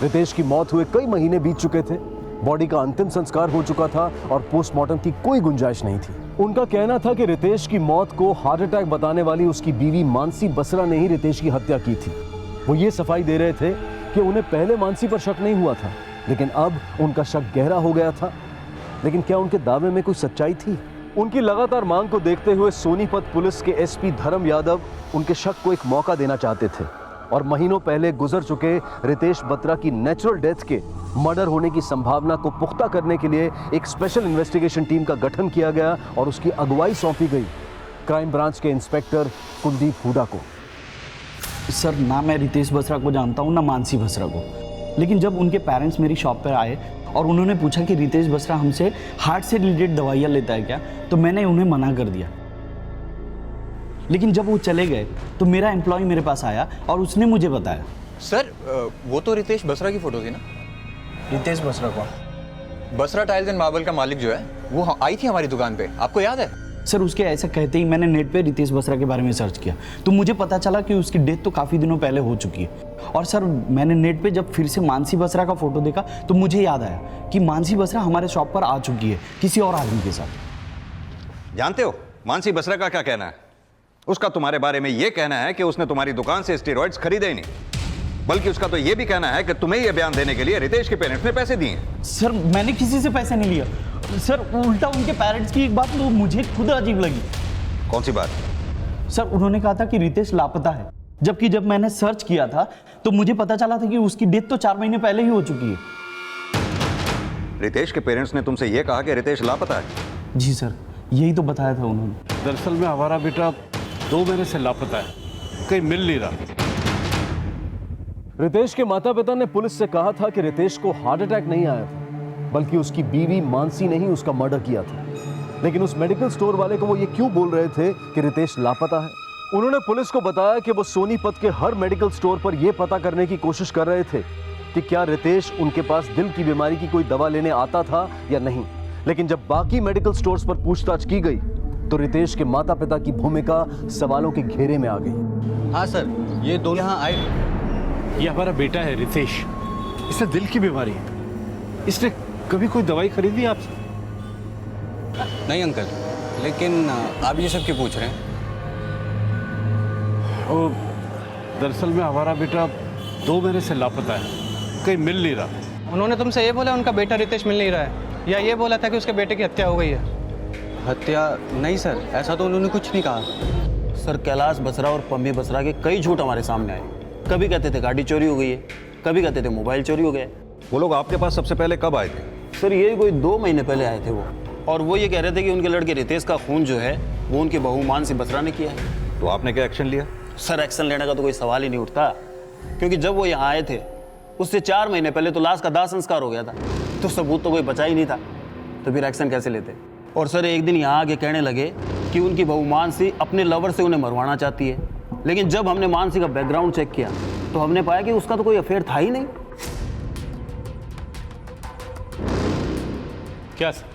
रितेश की मौत हुए कई महीने बीत चुके थे, बॉडी का अंतिम संस्कार हो चुका था और पोस्टमार्टम की कोई गुंजाइश नहीं थी। उनका कहना था कि रितेश की मौत को हार्ट अटैक बताने वाली उसकी बीवी मानसी बसरा ने ही रितेश की हत्या की थी। वो ये सफाई दे रहे थे कि उन्हें पहले मानसी पर शक नहीं हुआ था, लेकिन अब उनका शक गहरा हो गया था। लेकिन क्या उनके दावे में कोई सच्चाई थी? उनकी लगातार मांग को देखते हुए सोनीपत पुलिस के एसपी धर्म यादव उनके शक को एक मौका देना चाहते थे और महीनों पहले गुजर चुके रितेश बत्रा की नेचुरल डेथ के मर्डर होने की संभावना को पुख्ता करने के लिए एक स्पेशल इन्वेस्टिगेशन टीम का गठन किया गया और उसकी अगुवाई सौंपी गई क्राइम ब्रांच के इंस्पेक्टर कुलदीप हुडा को। सर, ना मैं रितेश बसरा को जानता हूँ ना मानसी बसरा को, लेकिन जब उनके पेरेंट्स मेरी शॉप पर आए और उन्होंने पूछा कि रितेश बसरा हमसे हार्ट से रिलेटेड दवाइयाँ लेता है क्या, तो मैंने उन्हें मना कर दिया। लेकिन जब वो चले गए तो मेरा एम्प्लॉय मेरे पास आया और उसने मुझे बताया। सर, वो तो रितेश बसरा की फोटो थी ना? रितेश बसरा कौन? बसरा टाइल्स एंड मार्बल का मालिक जो है, वो आई थी हमारी दुकान पे, आपको याद है? सर, उसके ऐसा कहते ही मैंने नेट पे रितेश बसरा के बारे में सर्च किया तो मुझे पता चला कि उसकी डेथ तो काफ़ी दिनों पहले हो चुकी है। और सर, मैंने नेट पे जब फिर से मानसी बसरा का फोटो देखा तो मुझे याद आया कि मानसी बसरा हमारे शॉप पर आ चुकी है किसी और आदमी के साथ। जानते हो मानसी बसरा का क्या कहना है? उसका तुम्हारे बारे में यह कहना है कि उसने तुम्हारी दुकान से स्टेरॉइड्स खरीदे ही नहीं, बल्कि उसका तो यह भी कहना है कि तुम्हें यह बयान देने के लिए रितेश के पेरेंट्स ने पैसे दिए। सर, मैंने किसी से पैसे नहीं लिया सर, उल्टा उनके पेरेंट्स की एक बात तो मुझे खुद अजीब लगी। कौन सी बात? सर, उन्होंने कहा था कि रितेश लापता है, जबकि जब मैंने सर्च किया था तो मुझे पता चला था कि उसकी डेथ तो 4 महीने पहले ही हो चुकी है। रितेश के पेरेंट्स ने तुमसे यह कहा कि रितेश लापता है? जी सर, यही तो बताया था उन्होंने। दरअसल में हमारा बेटा 2 महीने से लापता है, कहीं मिल नहीं रहा। रितेश के माता पिता ने पुलिस से कहा था कि रितेश को हार्ट अटैक नहीं आया था, बल्कि उसकी बीवी मानसी ने ही उसका मर्डर किया था। लेकिन उस मेडिकल स्टोर वाले को वो ये क्यों बोल रहे थे कि रितेश लापता है? उन्होंने पुलिस को बताया कि वो सोनीपत के हर मेडिकल स्टोर पर यह पता करने की कोशिश कर रहे थे कि क्या रितेश उनके पास दिल की बीमारी की कोई दवा लेने आता था या नहीं। लेकिन जब बाकी मेडिकल स्टोर्स पर पूछताछ की गई तो रितेश के माता पिता की भूमिका सवालों के घेरे में आ गई। हाँ सर, ये दो यहाँ आए। ये हमारा बेटा है रितेश, इसे दिल की बीमारी है। इसने कभी कोई दवाई खरीदी आपसे? नहीं अंकल, लेकिन आप ये सब क्यों पूछ रहे हैं? दरअसल में हमारा बेटा 2 महीने से लापता है, कहीं मिल नहीं रहा। उन्होंने तुमसे ये बोला उनका बेटा रितेश मिल नहीं रहा है, या ये बोला था कि उसके बेटे की हत्या हो गई है? हत्या नहीं सर, ऐसा तो उन्होंने कुछ नहीं कहा। सर, कैलाश बसरा और पम्मी बसरा के कई झूठ हमारे सामने आए। कभी कहते थे गाड़ी चोरी हो गई है, कभी कहते थे मोबाइल चोरी हो गया। वो लोग आपके पास सबसे पहले कब आए थे? सर, यही कोई 2 महीने पहले आए थे वो, और वो ये कह रहे थे कि उनके लड़के रितेश का खून जो है वो उनकी बहू मानसी बसरा ने किया है। तो आपने क्या एक्शन लिया? सर, एक्शन लेने का तो कोई सवाल ही नहीं उठता। क्योंकि जब वो यहाँ आए थे उससे 4 महीने पहले तो लाश का दाह संस्कार हो गया था, तो सबूत तो कोई बचा ही नहीं था, तो फिर एक्शन कैसे लेते? और सर एक दिन यहाँ आके कहने लगे कि उनकी बहू मानसी अपने लवर से उन्हें मरवाना चाहती है, लेकिन जब हमने मानसी का बैकग्राउंड चेक किया तो हमने पाया कि उसका तो कोई अफेयर था ही नहीं। क्या सर,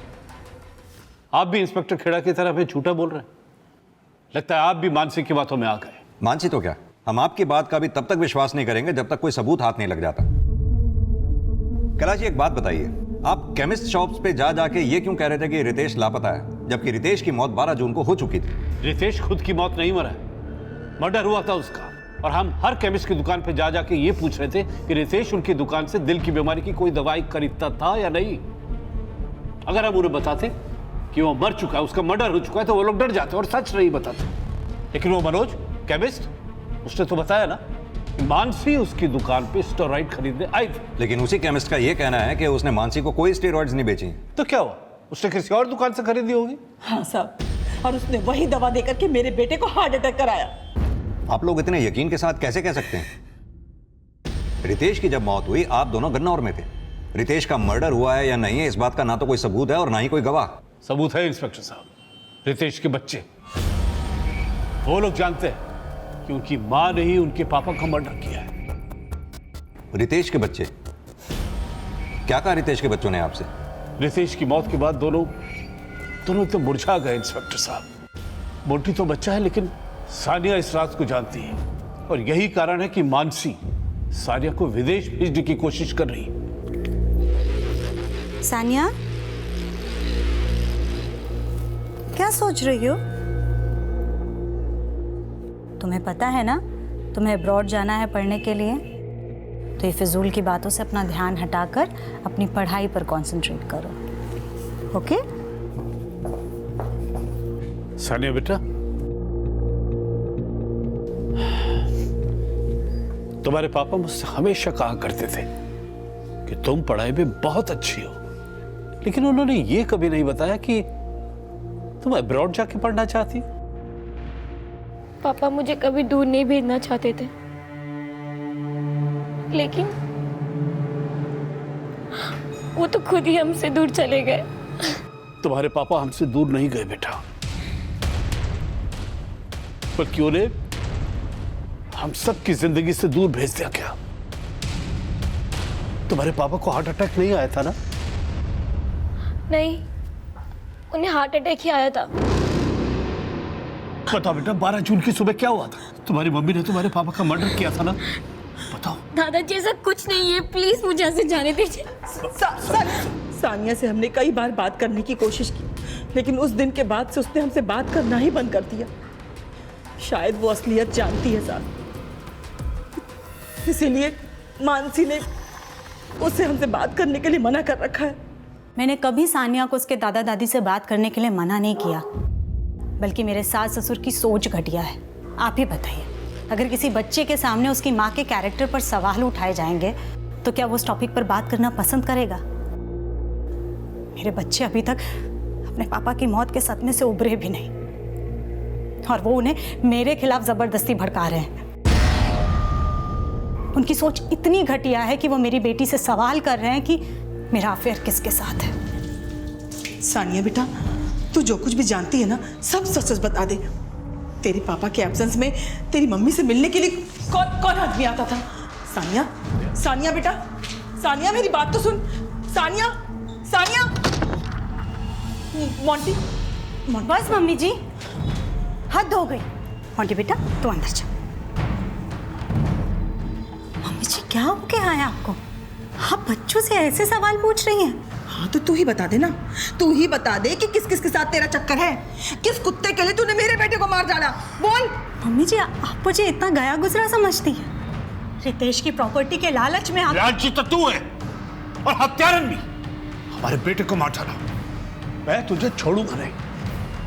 आप भी इंस्पेक्टर खेड़ा की तरह हमें झूठा बोल रहे हैं? लगता है आप भी मानसी की बातों में आ गए। मानसी तो क्या, हम आपकी बात का भी तब तक विश्वास नहीं करेंगे जब तक कोई सबूत हाथ नहीं लग जाता। कैलाश जी एक बात बताइए, आप केमिस्ट शॉप्स पे जा जाके ये क्यों कह रहे थे कि रितेश लापता है, जबकि रितेश की मौत 12 जून को हो चुकी थी? रितेश खुद की मौत नहीं मरा है, मर्डर हुआ था उसका। और हम हर केमिस्ट की दुकान पे जा जाके ये पूछ रहे थे कि रितेश उनकी दुकान से दिल की बीमारी की कोई दवाई खरीदता था या नहीं। अगर हम उन्हें बताते कि वो मर चुका है, उसका मर्डर हो चुका है, तो वो लोग डर जाते और सच नहीं बताते। लेकिन वो मनोज केमिस्ट, उसने तो बताया ना, मानसी उसकी दुकान पे स्टेरॉइड खरीदने आई थी। लेकिन उसी केमिस्ट का ये कहना है कि उसने मानसी को कोई स्टेरॉइड्स नहीं बेची। तो क्या हुआ, उसने किसी और दुकान से खरीदी होगी? हाँ साहब, और उसने वही दवा देकर के मेरे बेटे को हार्ट अटैक कराया। आप लोग इतने यकीन के साथ कैसे कह सकते हैं? रितेश की जब मौत हुई आप दोनों गन्नौर में थे। रितेश का मर्डर हुआ है या नहीं है, इस बात का ना तो कोई सबूत है और ना ही कोई गवाह। सबूत है इंस्पेक्टर साहब, रितेश के बच्चे, वो लोग जानते हैं कि उनकी मां ने ही उनके पापा का मर्डर किया है। रितेश के बच्चे? क्या कहा रितेश के बच्चों ने आपसे? रितेश की मौत के बाद दोनों एकदम मुरझा गए इंस्पेक्टर साहब। मोटी तो बच्चा है, लेकिन सानिया इस रात को जानती है, और यही कारण है कि मानसी सानिया को विदेश भेजने की कोशिश कर रही है। सानिया, क्या सोच रही हो? तुम्हें पता है ना तुम्हें अब्रॉड जाना है पढ़ने के लिए, तो ये फिजूल की बातों से अपना ध्यान हटाकर अपनी पढ़ाई पर कंसंट्रेट करो, ओके? सानिया बेटा, तुम्हारे पापा मुझसे हमेशा कहा करते थे कि तुम पढ़ाई में बहुत अच्छी हो, लेकिन उन्होंने ये कभी नहीं बताया कि तुम अब्रॉड जाके पढ़ना चाहती हो। पापा मुझे कभी दूर नहीं भेजना चाहते थे, लेकिन वो तो खुद ही हमसे दूर चले गए। तुम्हारे पापा हमसे दूर नहीं गए बेटा, बल्कि उन्हें हम सबकी जिंदगी से दूर भेज दिया गया। तुम्हारे पापा को हार्ट अटैक नहीं आया था ना? नहीं, उन्हें हार्ट अटैक ही आया था। बताओ बेटा, 12 जून की सुबह क्या हुआ था? तुम्हारी मम्मी ने तुम्हारे पापा का मर्डर किया था ना? बताओ। दादाजी ऐसा कुछ नहीं है, प्लीज मुझे ऐसे जाने दीजिए। सानिया से हमने कई बार बात करने की कोशिश की, लेकिन उस दिन के बाद से उसने हमसे बात करना ही बंद कर दिया। शायद वो असलियत जानती है साहब, इसीलिए मानसी ने उससे हमसे बात करने के लिए मना कर रखा है। मैंने कभी सानिया को उसके दादा दादी से बात करने के लिए मना नहीं किया, बल्कि मेरे सास ससुर की सोच घटिया है। आप ही बताइए, अगर किसी बच्चे के सामने उसकी माँ के कैरेक्टर पर सवाल उठाए जाएंगे तो क्या वो उस टॉपिक पर बात करना पसंद करेगा? मेरे बच्चे अभी तक अपने पापा की मौत के सदमे से उभरे भी नहीं, और वो उन्हें मेरे खिलाफ जबरदस्ती भड़का रहे हैं। उनकी सोच इतनी घटिया है कि वो मेरी बेटी से सवाल कर रहे हैं कि मेरा अफेयर किसके साथ है। सानिया बेटा, तू जो कुछ भी जानती है ना, सब सच सच बता दे। तेरे पापा के एब्सेंस में तेरी मम्मी से मिलने के लिए कौन आदमी आता था? सानिया, सानिया बेटा, सानिया मेरी बात तो सुन। सानिया, सानिया, मोंटी, बस मम्मी जी, हद हो गई। मोंटी बेटा तू अंदर जा। मम्मी जी क्या हो गया है आपको? आप बच्चों से ऐसे सवाल पूछ रही हैं? हाँ तो तू ही बता दे ना, तू ही बता दे कि किस किस के साथ तेरा चक्कर है। किस कुत्ते के लिए तूने मेरे बेटे को मार डाला? बोल। मम्मी जी आप मुझे इतना गया गुजरा समझती हैं? रितेश की प्रॉपर्टी के लालच में आप... लालची तो तू है, और हत्यारन भी। हमारे बेटे को मार डाला, मैं तुझे छोड़ूंगा नहीं,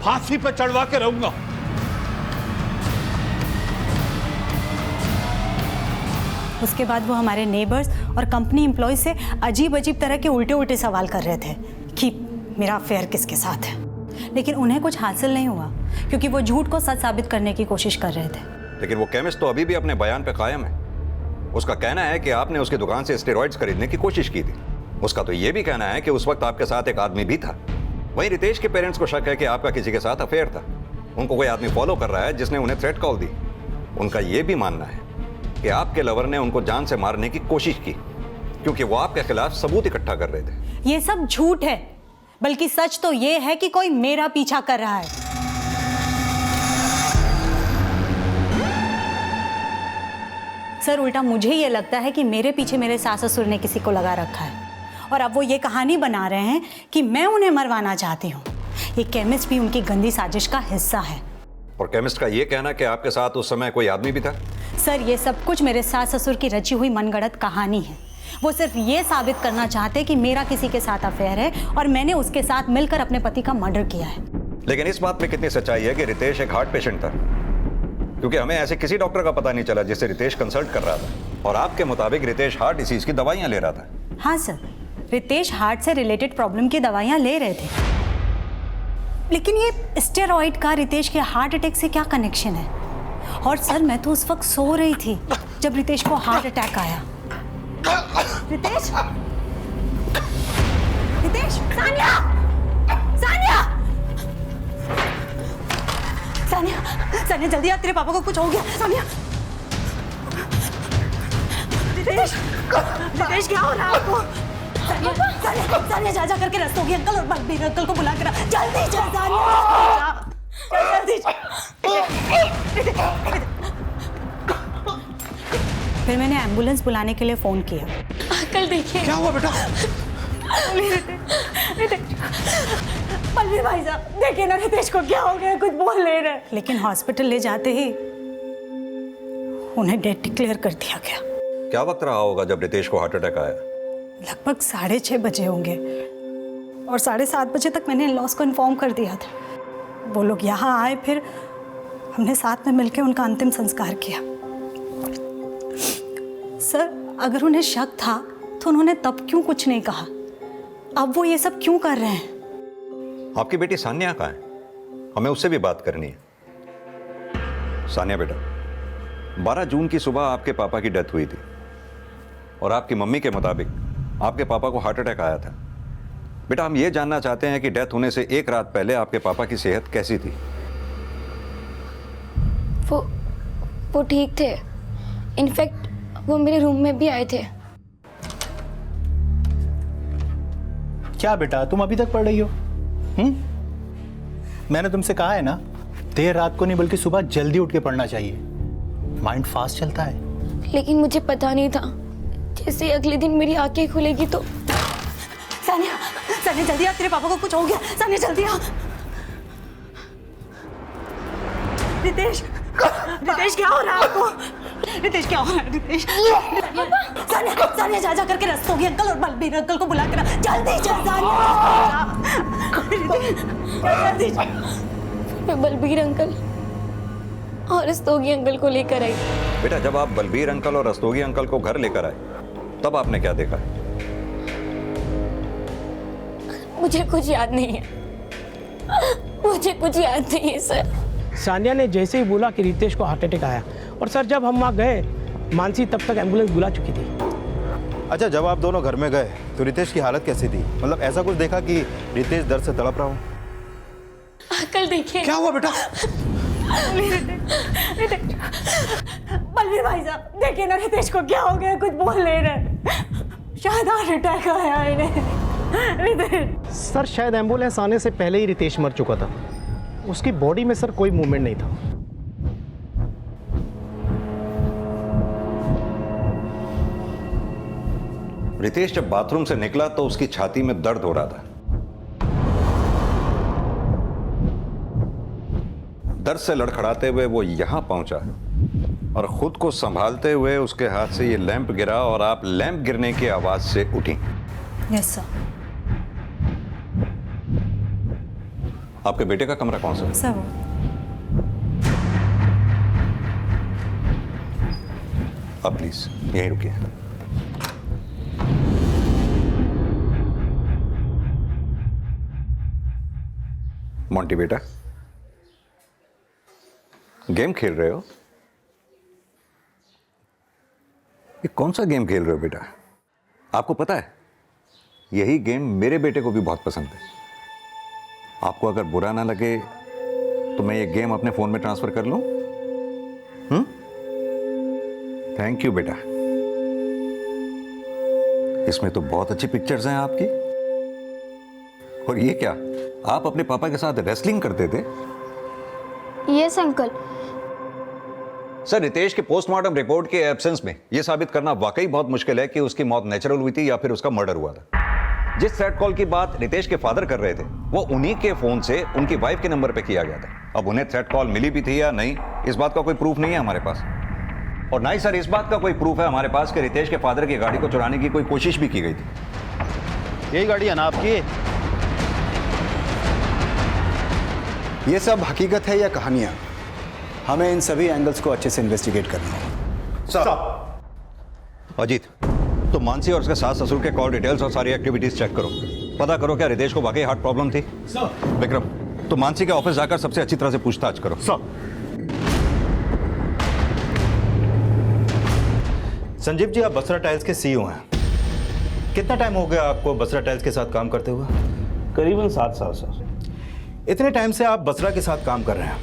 फांसी पे चढ़वा के रहूंगा। उसके बाद वो हमारे नेबर्स और कंपनी एम्प्लॉय से अजीब अजीब तरह के उल्टे उल्टे सवाल कर रहे थे कि मेरा अफेयर किसके साथ है, लेकिन उन्हें कुछ हासिल नहीं हुआ क्योंकि वो झूठ को सच साबित करने की कोशिश कर रहे थे। लेकिन वो केमिस्ट तो अभी भी अपने बयान पे कायम है। उसका कहना है कि आपने उसकी दुकान से स्टेरॉइड्स खरीदने की कोशिश की थी। उसका तो यह भी कहना है कि उस वक्त आपके साथ एक आदमी भी था। वहीं रितेश के पेरेंट्स को शक है कि आपका किसी के साथ अफेयर था। उनको कोई आदमी फॉलो कर रहा है जिसने उन्हें थ्रेट कॉल दी। उनका यह भी मानना है कि आपके लवर ने उनको जान से मारने की कोशिश की, क्योंकि वो आपके खिलाफ सबूत इकट्ठा कर रहे थे। ये सब झूठ है, बल्कि सच तो ये है कि कोई मेरा पीछा कर रहा है। सर, उल्टा मुझे ये लगता है कि मेरे पीछे मेरे सास ससुर ने किसी को लगा रखा है और अब वो ये कहानी बना रहे हैं कि मैं उन्हें मरवाना चाहती हूँ। ये केमिस्ट भी उनकी गंदी साजिश का हिस्सा है। और केमिस्ट का ये कहना कि आपके साथ उस समय कोई आदमी भी था? सर, ये सब कुछ मेरे सास ससुर की रची हुई मनगढ़ंत कहानी है। वो सिर्फ ये साबित करना चाहते कि मेरा किसी के साथ अफेयर है और मैंने उसके साथ मिलकर अपने पति का मर्डर किया है। लेकिन इस बात में कितनी सच्चाई है कि रितेश एक हार्ट पेशेंट था? क्योंकि हमें ऐसे किसी डॉक्टर का पता नहीं चला जिससे रितेश कंसल्ट कर रहा था, और आपके मुताबिक रितेश हार्ट डिसीज की दवाइयां ले रहा था। हाँ सर, रितेश हार्ट से रिलेटेड प्रॉब्लम की दवाइयां ले रहे थे, लेकिन ये स्टेरॉइड का रितेश के हार्ट अटैक से क्या कनेक्शन है? और सर, मैं तो उस वक्त सो रही थी जब रितेश को हार्ट अटैक आया। रितेश, रितेश, सानिया, सानिया, सानिया, सानिया जल्दी आ, तेरे पापा को कुछ हो गया। सानिया, रितेश, रितेश क्या हो रहा है आपको? सानिया, सानिया, सानिया जा करके रस्तोगी अंकल और बलबीर अंकल को बुला कर जल्दी चल। सानिया, जल्दी। फिर मैंने एम्बुलेंस बुलाने के लिए फोन किया। अंकल देखिए। क्या हुआ बेटा? बलबीर भाई साहब, देखिए ना रितेश को क्या हो गया, कुछ बोल नहीं रहे। लेकिन हॉस्पिटल ले जाते ही उन्हें डेड डिक्लेयर कर दिया गया। क्या वक्त रहा होगा जब रितेश को हार्ट अटैक आया? लगभग 6:30 बजे होंगे और 7:30 बजे तक मैंने इन-लॉज को इन्फॉर्म कर दिया था। वो लोग यहाँ आए, फिर हमने साथ में मिलकर उनका अंतिम संस्कार किया। सर, अगर उन्हें शक था तो उन्होंने तब क्यों कुछ नहीं कहा? अब वो ये सब क्यों कर रहे हैं? आपकी बेटी सान्या कहाँ है? हमें उससे भी बात करनी है। सान्या बेटा, 12 जून की सुबह आपके पापा की डेथ हुई थी और आपकी मम्मी के मुताबिक आपके पापा को हार्ट अटैक आया था। बेटा, हम ये जानना चाहते हैं कि डेथ होने से एक रात पहले आपके पापा की सेहत कैसी थी? वो ठीक थे। इनफैक्ट वो मेरे रूम में भी आए थे। क्या बेटा, तुम अभी तक पढ़ रही हो? मैंने तुमसे कहा है ना, देर रात को नहीं बल्कि सुबह जल्दी उठ के पढ़ना चाहिए, माइंड फास्ट चलता है। लेकिन मुझे पता नहीं था, जैसे अगले दिन मेरी आंखें खुलेगी तो। सानिया, सानिया जल्दी आ, तेरे पापा को कुछ हो गया। सानिया जल्दी आ। रितेश, रितेश क्या हो रहा है आपको? रितेश क्या हो रहा है? रितेश, सानिया, सानिया जा करके रस्तोगी अंकल और बलबीर अंकल को बुला कर जल्दी चल। सानिया, जल्दी चल। मैं बलबीर अंकल और रस्तोगी अंकल को लेकर आई। बेटा, जब आप बलबीर अंकल और रस्तोगी अंकल को घर लेकर आए तब आपने क्या देखा? मुझे कुछ याद नहीं है, मुझे कुछ याद नहीं है सर। सानिया ने जैसे ही बोला कि रितेश को हार्ट अटैक आया, और सर जब हम वहाँ गए, मानसी तब तक एम्बुलेंस बुला चुकी थी। अच्छा, जब आप दोनों घर में गए तो रितेश की हालत कैसी थी? मतलब ऐसा कुछ देखा कि रितेश दर्द से तड़प रहा हो? अंकल देखिए। क्या हुआ बेटा? बलबीर भाई साहब, देखिए ना रितेश को क्या हो गया, कुछ बोल नहीं रहे। शायद हार्ट अटैक आया इन्हें। सर, शायद एम्बुलेंस आने से पहले ही रितेश मर चुका था। उसकी बॉडी में सर कोई मूवमेंट नहीं था। रितेश जब बाथरूम से निकला तो उसकी छाती में दर्द हो रहा था। दर्द से लड़खड़ाते हुए वो यहां पहुंचा और खुद को संभालते हुए उसके हाथ से ये लैंप गिरा और आप लैंप गिरने की आवाज से उठी। Yes sir. आपके बेटे का कमरा कौन सा है? सर, आप प्लीज यहीं रुकिए। मोंटी बेटा, गेम खेल रहे हो? ये कौन सा गेम खेल रहे हो बेटा? आपको पता है यही गेम मेरे बेटे को भी बहुत पसंद है। आपको अगर बुरा ना लगे तो मैं ये गेम अपने फोन में ट्रांसफर कर लूं? थैंक यू बेटा। इसमें तो बहुत अच्छी पिक्चर्स हैं आपकी। और ये क्या, आप अपने पापा के साथ रेसलिंग करते थे? Yes uncle. सर, रितेश के पोस्टमार्टम रिपोर्ट के एब्सेंस में यह साबित करना वाकई बहुत मुश्किल है कि उसकी मौत नेचुरल हुई थी या फिर उसका मर्डर हुआ था। जिस थ्रेट कॉल की बात रितेश के फादर कर रहे थे वो उन्हीं के फोन से उनकी वाइफ के नंबर पे किया गया था। अब उन्हें थ्रेट कॉल मिली भी थी या नहीं, इस बात का कोई प्रूफ नहीं है हमारे पास। और ना ही सर इस बात का कोई प्रूफ है हमारे पास कि रितेश के फादर की गाड़ी को चुराने की कोई कोशिश भी की गई थी। यही गाड़ी है ना आपकी? ये सब हकीकत है या कहानियां? हमें इन सभी एंगल्स को अच्छे से इन्वेस्टिगेट करना होगा। अजीत, तो मानसी और उसके सास ससुर के कॉल डिटेल्स और सारी एक्टिविटीज चेक करो। पता करो क्या रितेश को वाकई हार्ट प्रॉब्लम थी। विक्रम, तो मानसी के ऑफिस जाकर सबसे अच्छी तरह से पूछताछ करो। संजीव जी, आप बसरा टाइल्स के सीईओ हैं। कितना टाइम हो गया आपको बसरा टाइल्स के साथ काम करते हुए? करीबन 7 साल सर। इतने टाइम से आप बसरा के साथ काम कर रहे हैं,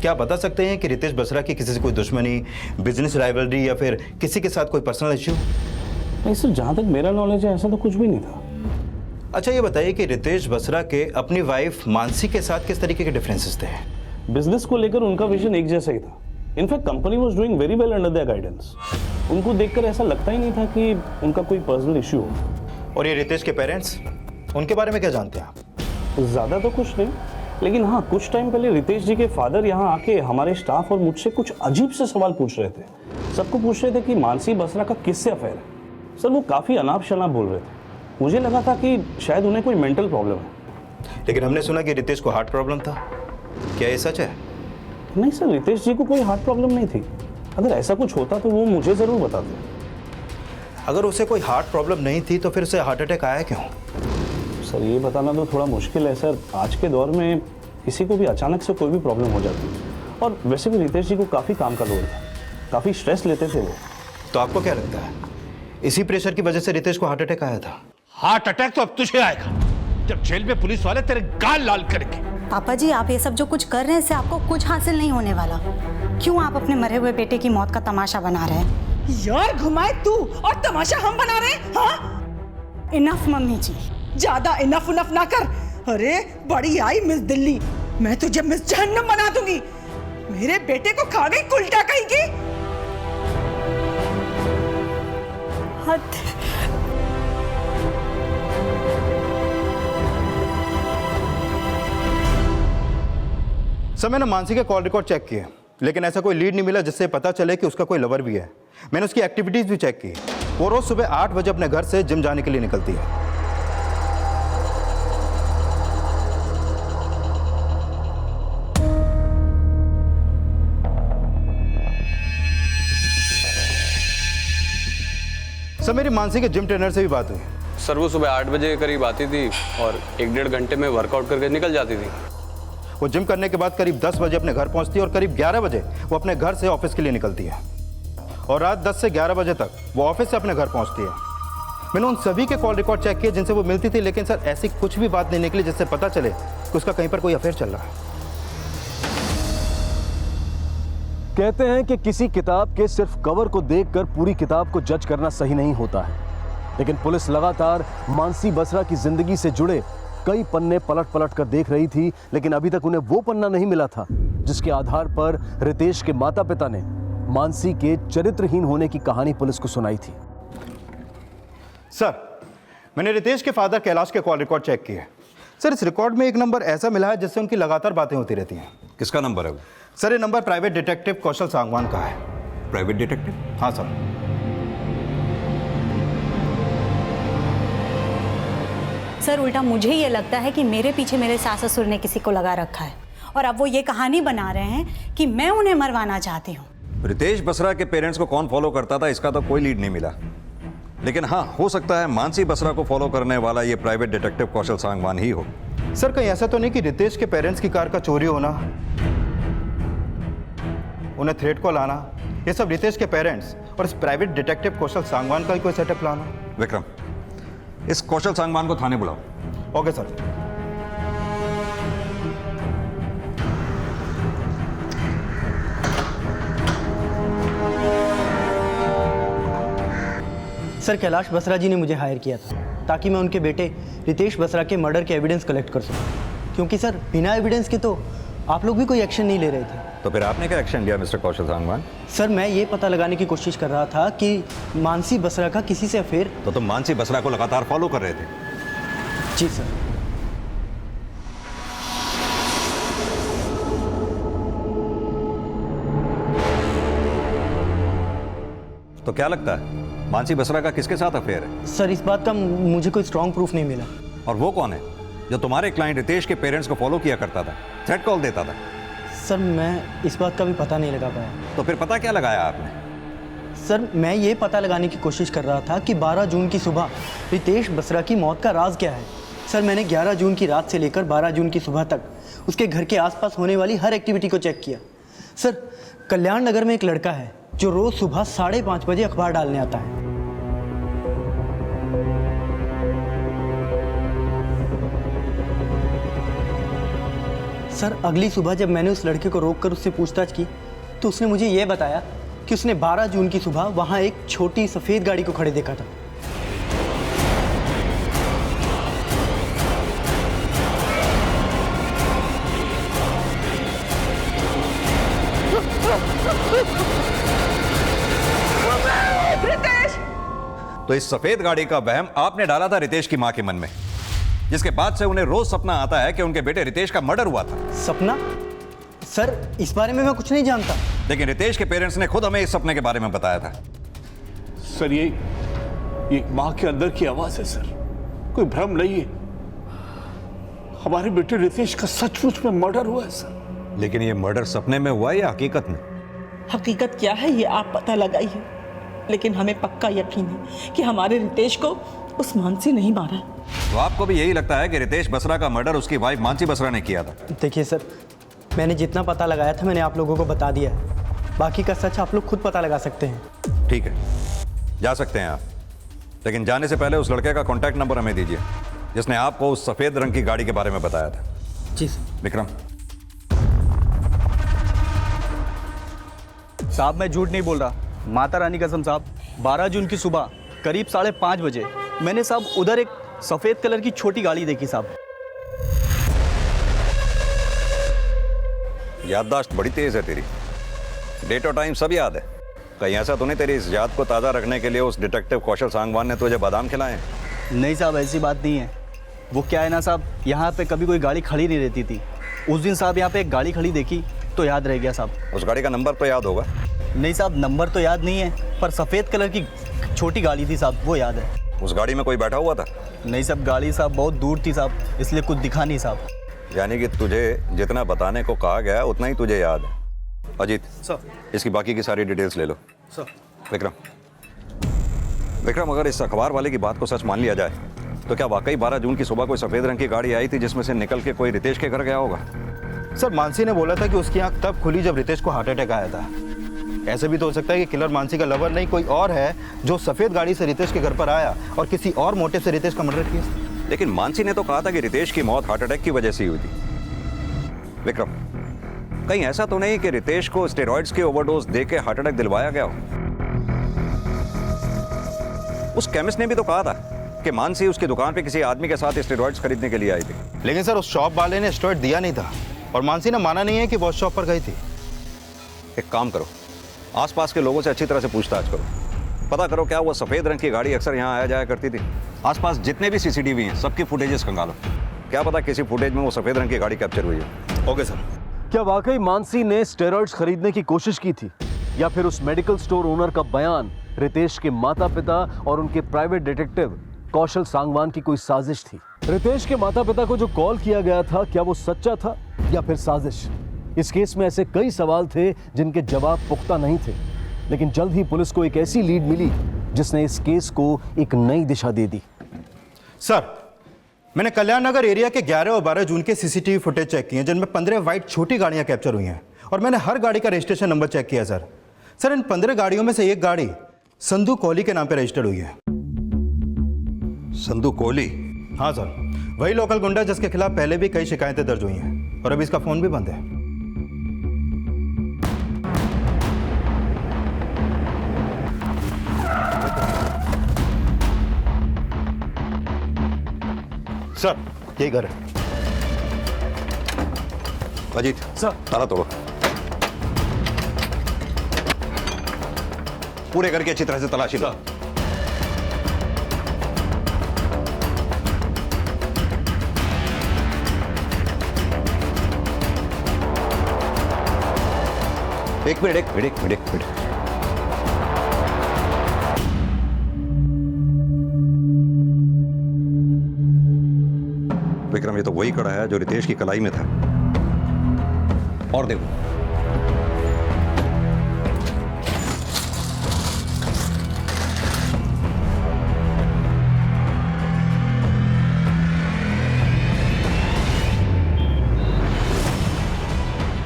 क्या आप बता सकते हैं कि रितेश बसरा की किसी से कोई दुश्मनी, बिजनेस राइवलरी या फिर किसी के साथ कोई पर्सनल इश्यू? नहीं सर, जहाँ तक मेरा नॉलेज है ऐसा तो कुछ भी नहीं था। अच्छा, ये बताइए कि रितेश बसरा के अपनी वाइफ मानसी के साथ किस तरीके के डिफरेंसेस थे? बिजनेस को लेकर उनका विजन एक जैसा ही था। In fact company was doing very well under their guidance. उनको देखकर ऐसा लगता ही नहीं था कि उनका कोई पर्सनल इश्यू हो। और ये रितेश के पेरेंट्स, उनके बारे में क्या जानते हैं आप? ज़्यादा तो कुछ नहीं, लेकिन हाँ, कुछ टाइम पहले रितेश जी के फादर यहाँ आके हमारे स्टाफ और मुझसे कुछ अजीब से सवाल पूछ रहे थे। सबको पूछ रहे थे कि मानसी बसरा का किससे अफेयर है। सर, वो काफ़ी अनाप शनाप बोल रहे थे। मुझे लगा था कि शायद उन्हें कोई मेंटल प्रॉब्लम है। लेकिन हमने सुना कि रितेश को हार्ट प्रॉब्लम था, क्या ये सच है? नहीं सर, रितेश जी को कोई हार्ट प्रॉब्लम नहीं थी। अगर ऐसा कुछ होता तो वो मुझे ज़रूर बताते। अगर उसे कोई हार्ट प्रॉब्लम नहीं थी तो फिर उसे हार्ट अटैक आया क्यों? सर, ये बताना तो थोड़ा मुश्किल है सर। आज के दौर में किसी को भी अचानक से कोई भी प्रॉब्लम हो जाती है। और वैसे भी रितेश जी को काफ़ी काम का लोड था, काफ़ी स्ट्रेस लेते थे वो। तो आपको क्या लगता है इसी प्रेशर की वजह से रितेश को हार्ट अटैक आया था? हार्ट अटैक तो अब तुझे आएगा जब जेल में पुलिस वाले तेरे गाल लाल करेंगे। पापा जी, आप ये सब जो कुछ कर रहे हैं इससे आपको कुछ हासिल नहीं होने वाला। क्यों आप अपने मरे हुए बेटे की मौत का तमाशा बना रहे हैं? यार घुमाए तू और तमाशा हम बना रहे हैं। हाँ, इनफ मम्मी जी, ज्यादा इनफ उनफ ना कर। अरे बड़ी आई मिस दिल्ली, मैं तुझे मिस जहन्नम बना दूंगी। मेरे बेटे को खा गई कुल्टा कहीं की। हद। सर, मैंने मानसी के कॉल रिकॉर्ड चेक किए, लेकिन ऐसा कोई लीड नहीं मिला जिससे पता चले कि उसका कोई लवर भी है। मैंने उसकी एक्टिविटीज भी चेक की। वो रोज सुबह 8 बजे अपने घर से जिम जाने के लिए निकलती है। सर, मेरी मानसी के जिम ट्रेनर से भी बात हुई। सर, वो सुबह 8 बजे के करीब आती थी और 1-1.5 घंटे में वर्कआउट करके निकल जाती थी। वो जिम करने के बाद करीब 10 बजे अपने घर पहुंचती है और करीब 11 बजे वो अपने घर से ऑफिस के लिए निकलती है। और रात 10 से 11 बजे तक वो ऑफिस से अपने घर पहुंचती है। मैंने उन सभी के कॉल रिकॉर्ड चेक किए जिनसे वो मिलती थी, लेकिन सर ऐसी कुछ भी बात नहीं निकली जिससे पता चले कि उसका कहीं पर कोई अफेयर चल रहा है। कहते हैं कि किसी किताब के सिर्फ कवर को देखकर पूरी किताब को जज करना सही नहीं होता है, लेकिन पुलिस लगातार मानसी बसरा की जिंदगी से जुड़े कई पन्ने पलट पलट कर देख रही थी, लेकिन अभी तक उन्हें वो पन्ना नहीं मिला था जिसके आधार पर रितेश के माता पिता ने मानसी के चरित्रहीन होने की कहानी पुलिस को सुनाई थी। सर, मैंने रितेश के फादर कैलाश के कॉल रिकॉर्ड चेक किए। सर, इस रिकॉर्ड में एक नंबर ऐसा मिला है जिससे उनकी लगातार बातें होती रहती हैं। किसका नंबर है वो? सर, ये नंबर प्राइवेट डिटेक्टिव कौशल सांगवान का है। Private detective? हाँ सर। सर, उल्टा मुझे ये लगता है कि मेरे पीछे मेरे सास ससुर ने किसी को लगा रखा है और अब वो ये कहानी बना रहे हैं कि मैं उन्हें मरवाना चाहती हूँ। रितेश बसरा के पेरेंट्स को कौन फॉलो करता था इसका तो कोई लीड नहीं मिला, लेकिन हाँ, हो सकता है मानसी बसरा को फॉलो करने वाला ये प्राइवेट डिटेक्टिव कौशल सांगवान ही हो। सर, कहीं ऐसा तो नहीं कि रितेश के पेरेंट्स की कार का चोरी होना, उन्हें थ्रेट कॉल आना, ये सब रितेश के पेरेंट्स और इस प्राइवेट डिटेक्टिव कौशल सांगवान का ही कोई सेटअप प्लान हो। विक्रम, इस कौशल सांगवान को थाने बुलाओ। Okay sir. Sir Kailash Basra ji ने मुझे हायर किया था ताकि मैं उनके बेटे रितेश बसरा के मर्डर के एविडेंस कलेक्ट कर सकूं, क्योंकि सर बिना एविडेंस के तो आप लोग भी कोई एक्शन नहीं ले रहे थे। तो फिर आपने क्या एक्शन लिया मिस्टर कौशल सांगवान? सर मैं ये पता लगाने की कोशिश कर रहा था कि मानसी बसरा का किसी से अफेयर। तो तुम मानसी बसरा को लगातार फॉलो कर रहे थे? जी सर। तो क्या लगता है मानसी बसरा का किसके साथ अफेयर है? सर इस बात का मुझे कोई स्ट्रॉन्ग प्रूफ नहीं मिला। और वो कौन है जो तुम्हारे क्लाइंट रितेश के पेरेंट्स को फॉलो किया करता था, थ्रेट कॉल देता था? सर मैं इस बात का भी पता नहीं लगा पाया। तो फिर पता क्या लगाया आपने? सर मैं ये पता लगाने की कोशिश कर रहा था कि 12 जून की सुबह रितेश बसरा की मौत का राज क्या है। सर मैंने 11 जून की रात से लेकर 12 जून की सुबह तक उसके घर के आसपास होने वाली हर एक्टिविटी को चेक किया। सर कल्याण नगर में एक लड़का है जो रोज़ सुबह 5:30 बजे अखबार डालने आता है। सर अगली सुबह जब मैंने उस लड़के को रोककर उससे पूछताछ की तो उसने मुझे यह बताया कि उसने 12 जून की सुबह वहां एक छोटी सफ़ेद गाड़ी को खड़े देखा था। तो इस सफेद गाड़ी का वहम आपने डाला था रितेश की मां के मन में, जिसके बाद से उन्हें रोज सपना आता है कि उनके बेटे रितेश का मर्डर हुआ था। सपना? सर इस बारे में मैं कुछ नहीं जानता। लेकिन रितेश के पेरेंट्स ने खुद हमें इस सपने के बारे में बताया था। सर ये एक मां के अंदर की आवाज है सर, कोई भ्रम नहीं है। हमारे बेटे रितेश का सचमुच में मर्डर हुआ है सर। लेकिन ये मर्डर सपने में हुआ या हकीकत में? हकीकत क्या है ये आप पता लगाइए, लेकिन हमें पक्का यकीन है कि हमारे रितेश को उस मानसी नहीं मारा। तो आपको भी यही लगता है कि रितेश बसरा का मर्डर उसकी वाइफ मानसी बसरा ने किया था? देखिए सर मैंने जितना पता लगाया था मैंने आप लोगों को बता दिया है, बाकी का सच आप लोग खुद पता लगा सकते हैं। ठीक है, जा सकते हैं आप, लेकिन जाने से पहले उस लड़के का कॉन्टैक्ट नंबर हमें दीजिए जिसने आपको उस सफेद रंग की गाड़ी के बारे में बताया था। जी सर। विक्रम। साहब मैं झूठ नहीं बोल रहा, माता रानी कसम साहब, 12 जून की सुबह करीब 5:30 बजे मैंने साहब उधर एक सफ़ेद कलर की छोटी गाड़ी देखी साहब। याददाश्त बड़ी तेज है तेरी, डेट और टाइम सब याद है। कहीं ऐसा तो नहीं तेरी इस याद को ताज़ा रखने के लिए उस डिटेक्टिव कौशल सांगवान ने तुझे बादाम खिलाए? नहीं साहब ऐसी बात नहीं है। वो क्या है ना साहब, यहाँ पे कभी कोई गाड़ी खड़ी नहीं रहती थी। उस दिन साहब यहाँ पे एक गाड़ी खड़ी देखी तो याद रह गया साहब। उस गाड़ी का नंबर तो याद होगा? नहीं साहब नंबर तो याद नहीं है, पर सफ़ेद कलर की छोटी गाड़ी थी साहब, वो याद है। उस गाड़ी में कोई बैठा हुआ था? नहीं साहब गाड़ी साहब बहुत दूर थी साहब, इसलिए कुछ दिखा नहीं साहब। यानी कि तुझे जितना बताने को कहा गया उतना ही तुझे याद है। अजीत सर, इसकी बाकी की सारी डिटेल्स ले लो। सर। विक्रम अगर इस अखबार वाले की बात को सच मान लिया जाए तो क्या वाकई 12 जून की सुबह कोई सफ़ेद रंग की गाड़ी आई थी जिसमें से निकल के कोई रितेश के घर गया होगा? सर मानसी ने बोला था कि उसकी आंख तब खुली जब रितेश को हार्ट अटैक आया था। ऐसे भी तो हो सकता है कि किलर मानसी का लवर नहीं कोई और है जो सफ़ेद गाड़ी से रितेश के घर पर आया और किसी और मोटिव से रितेश का मर्डर किया। लेकिन मानसी ने तो कहा था कि रितेश की मौत हार्ट अटैक की वजह से हुई थी। विक्रम कहीं ऐसा तो नहीं कि रितेश को स्टेरॉइड्स के ओवरडोज देके हार्ट अटैक दिलवाया गया हो? उस केमिस्ट ने भी तो कहा था कि मानसी उसकी दुकान पे किसी आदमी के साथ स्टेरॉइड्स खरीदने के लिए आई थी। लेकिन सर उस शॉप वाले ने स्टेरॉइड दिया नहीं था और मानसी ने माना नहीं है कि वो उस शॉप पर गई थी। एक काम करो, आसपास के लोगों से अच्छी तरह से पूछताछ करो, पता करो क्या वो सफ़ेद रंग की गाड़ी अक्सर यहाँ आया जाया करती थी। आसपास जितने भी सीसीटीवी हैं सबकी फुटेजेस खंगालो, क्या पता किसी फुटेज में वो सफ़ेद रंग की गाड़ी कैप्चर हुई है। Okay sir. क्या वाकई मानसी ने स्टेरॉइड्स खरीदने की कोशिश की थी या फिर उस मेडिकल स्टोर ओनर का बयान रितेश के माता पिता और उनके प्राइवेट डिटेक्टिव कौशल सांगवान की कोई साजिश थी? रितेश के माता पिता को जो कॉल किया गया था क्या वो सच्चा था या फिर साजिश? इस केस में ऐसे कई सवाल थे जिनके जवाब पुख्ता नहीं थे, लेकिन जल्द ही पुलिस को एक ऐसी लीड मिली जिसने इस केस को एक नई दिशा दे दी। सर मैंने कल्याण नगर एरिया के 11 और 12 जून के सीसीटीवी फुटेज चेक किए जिनमें 15 वाइट छोटी गाड़ियां कैप्चर हुई हैं और मैंने हर गाड़ी का रजिस्ट्रेशन नंबर चेक किया सर। इन 15 गाड़ियों में से एक गाड़ी संधू कोहली के नाम पे रजिस्टर्ड हुई है। संधू कोहली? हाँ सर, वही लोकल गुंडा जिसके खिलाफ पहले भी कई शिकायतें दर्ज हुई हैं और अभी इसका फोन भी बंद है। सर, यही घर है। अजीत सर, ताला तोड़ो। पूरे घर की अच्छी तरह से तलाशी लो। एक मिनट। विक्रम, ये तो वही कड़ा है जो रितेश की कलाई में था। और देखो,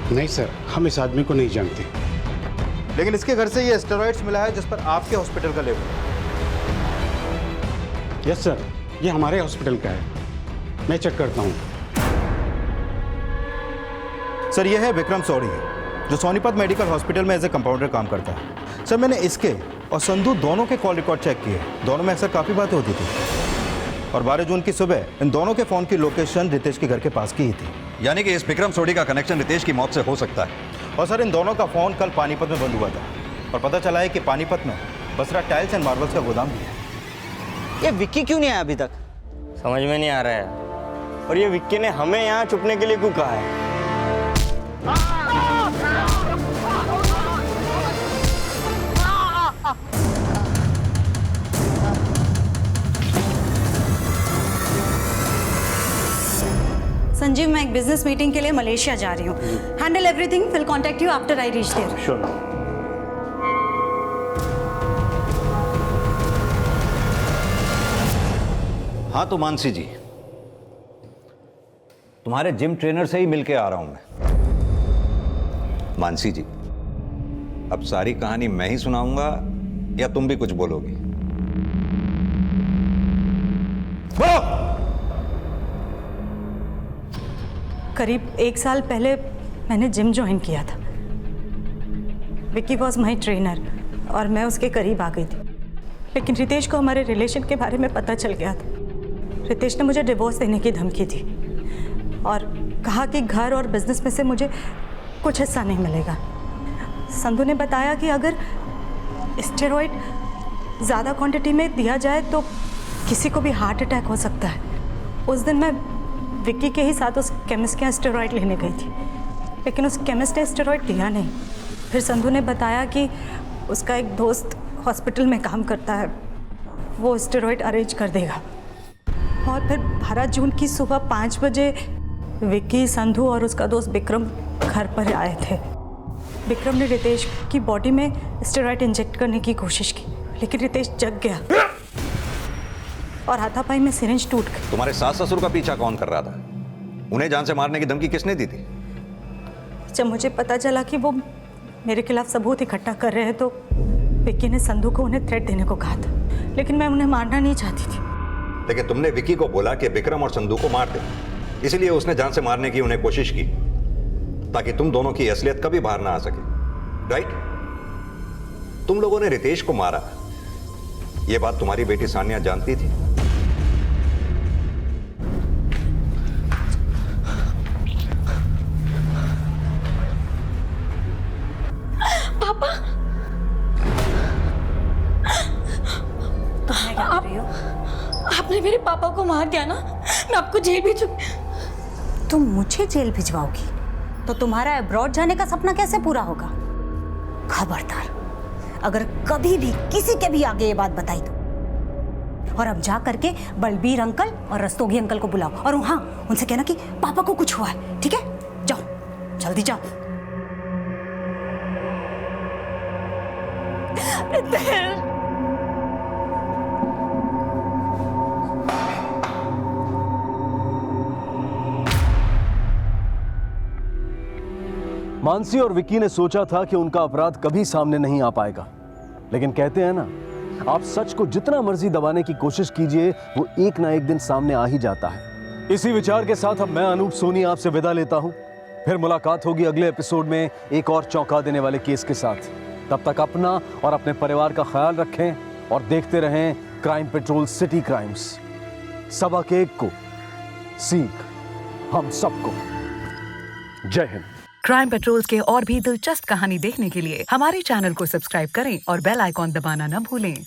नहीं सर, हम इस आदमी को नहीं जानते। लेकिन इसके घर से ये स्टेरॉइड्स मिला है जिस पर आपके हॉस्पिटल का लेबल है। यस सर, ये हमारे हॉस्पिटल का है। मैं चेक करता हूँ। सर, ये है विक्रम सौड़ी, जो सोनीपत मेडिकल हॉस्पिटल में एज ए कंपाउंडर काम करता है। सर, मैंने इसके और संधू दोनों के कॉल रिकॉर्ड चेक किए। दोनों में अक्सर काफ़ी बातें होती थी और 12 जून की सुबह इन दोनों के फ़ोन की लोकेशन रितेश के घर के पास की ही थी। यानी कि इस विक्रम सोडी का कनेक्शन रितेश की मौत से हो सकता है। और सर, इन दोनों का फ़ोन कल पानीपत में बंद हुआ था और पता चला है कि पानीपत में बसरा टाइल्स एंड मार्बल्स का गोदाम भी है। ये विक्की क्यों नहीं आया अभी तक? समझ में नहीं आ रहा है। और ये विक्की ने हमें यहाँ छुपने के लिए क्यों कहा है? संजीव, मैं एक बिजनेस मीटिंग के लिए मलेशिया जा रही हूँ। Handle everything, will contact you after I reach there. Sure. हाँ तो मानसी जी, तुम्हारे जिम ट्रेनर से ही मिलके आ रहा हूं मैं। मानसी जी, अब सारी कहानी मैं ही सुनाऊंगा या तुम भी कुछ बोलोगी? करीब 1 साल पहले मैंने जिम ज्वाइन किया था। विक्की वॉज माई ट्रेनर और मैं उसके करीब आ गई थी। लेकिन रितेश को हमारे रिलेशन के बारे में पता चल गया था। रितेश ने मुझे डिवोर्स देने की धमकी दी और कहा कि घर और बिजनेस में से मुझे कुछ हिस्सा नहीं मिलेगा। संधू ने बताया कि अगर स्टेरॉइड ज़्यादा क्वांटिटी में दिया जाए तो किसी को भी हार्ट अटैक हो सकता है। उस दिन मैं विक्की के ही साथ उस केमिस्ट के यहाँ स्टेरॉइड लेने गई थी, लेकिन उस केमिस्ट ने स्टेरॉइड दिया नहीं। फिर संधू ने बताया कि उसका एक दोस्त हॉस्पिटल में काम करता है, वो स्टेरॉइड अरेंज कर देगा। और फिर 12 जून की सुबह 5 बजे विक्की, संधू और उसका दोस्त विक्रम घर पर आए थे। विक्रम ने रितेश की बॉडी में स्टेरॉइड इंजेक्ट करने की कोशिश की, लेकिन रितेश जग गया और हाथापाई में सिरिंज टूट गई। तुम्हारे सास ससुर का पीछा कौन कर रहा था? उन्हें जान से मारने की धमकी किसने दी थी? जब मुझे पता चला कि वो मेरे खिलाफ सबूत इकट्ठा कर रहे हैं तो विक्की ने संधू को उन्हें थ्रेट देने को कहा था, लेकिन मैं उन्हें मारना नहीं चाहती थी। लेकिन तुमने विक्की को बोला कि विक्रम और संधू को मार दे, इसलिए उसने जान से मारने की उन्हें कोशिश की ताकि तुम दोनों की असलियत कभी बाहर ना आ सके, राइट? तुम लोगों ने रितेश को मारा, यह बात तुम्हारी बेटी सानिया जानती थी? पापा, तुम क्या कर रही हो? आपने मेरे पापा को मार दिया ना, मैं आपको जेल भेजूंगी। तुम मुझे जेल भिजवाओगी तो तुम्हारा अब्रॉड जाने का सपना कैसे पूरा होगा? खबरदार, अगर कभी भी किसी के भी आगे ये बात बताई तो। और अब जा करके बलबीर अंकल और रस्तोगी अंकल को बुलाओ और हाँ, उनसे कहना कि पापा को कुछ हुआ है, ठीक है? जाओ, जल्दी जाओ। मानसी और विक्की ने सोचा था कि उनका अपराध कभी सामने नहीं आ पाएगा, लेकिन कहते हैं ना, आप सच को जितना मर्जी दबाने की कोशिश कीजिए, वो एक ना एक दिन सामने आ ही जाता है। इसी विचार के साथ अब मैं अनूप सोनी आपसे विदा लेता हूं। फिर मुलाकात होगी अगले एपिसोड में एक और चौंका देने वाले केस के साथ। तब तक अपना और अपने परिवार का ख्याल रखें और देखते रहें क्राइम पेट्रोल सिटी क्राइम्स। सबक एक को सीख हम सबको। जय हिंद। क्राइम पेट्रोल्स के और भी दिलचस्प कहानी देखने के लिए हमारे चैनल को सब्सक्राइब करें और बेल आइकॉन दबाना न भूलें।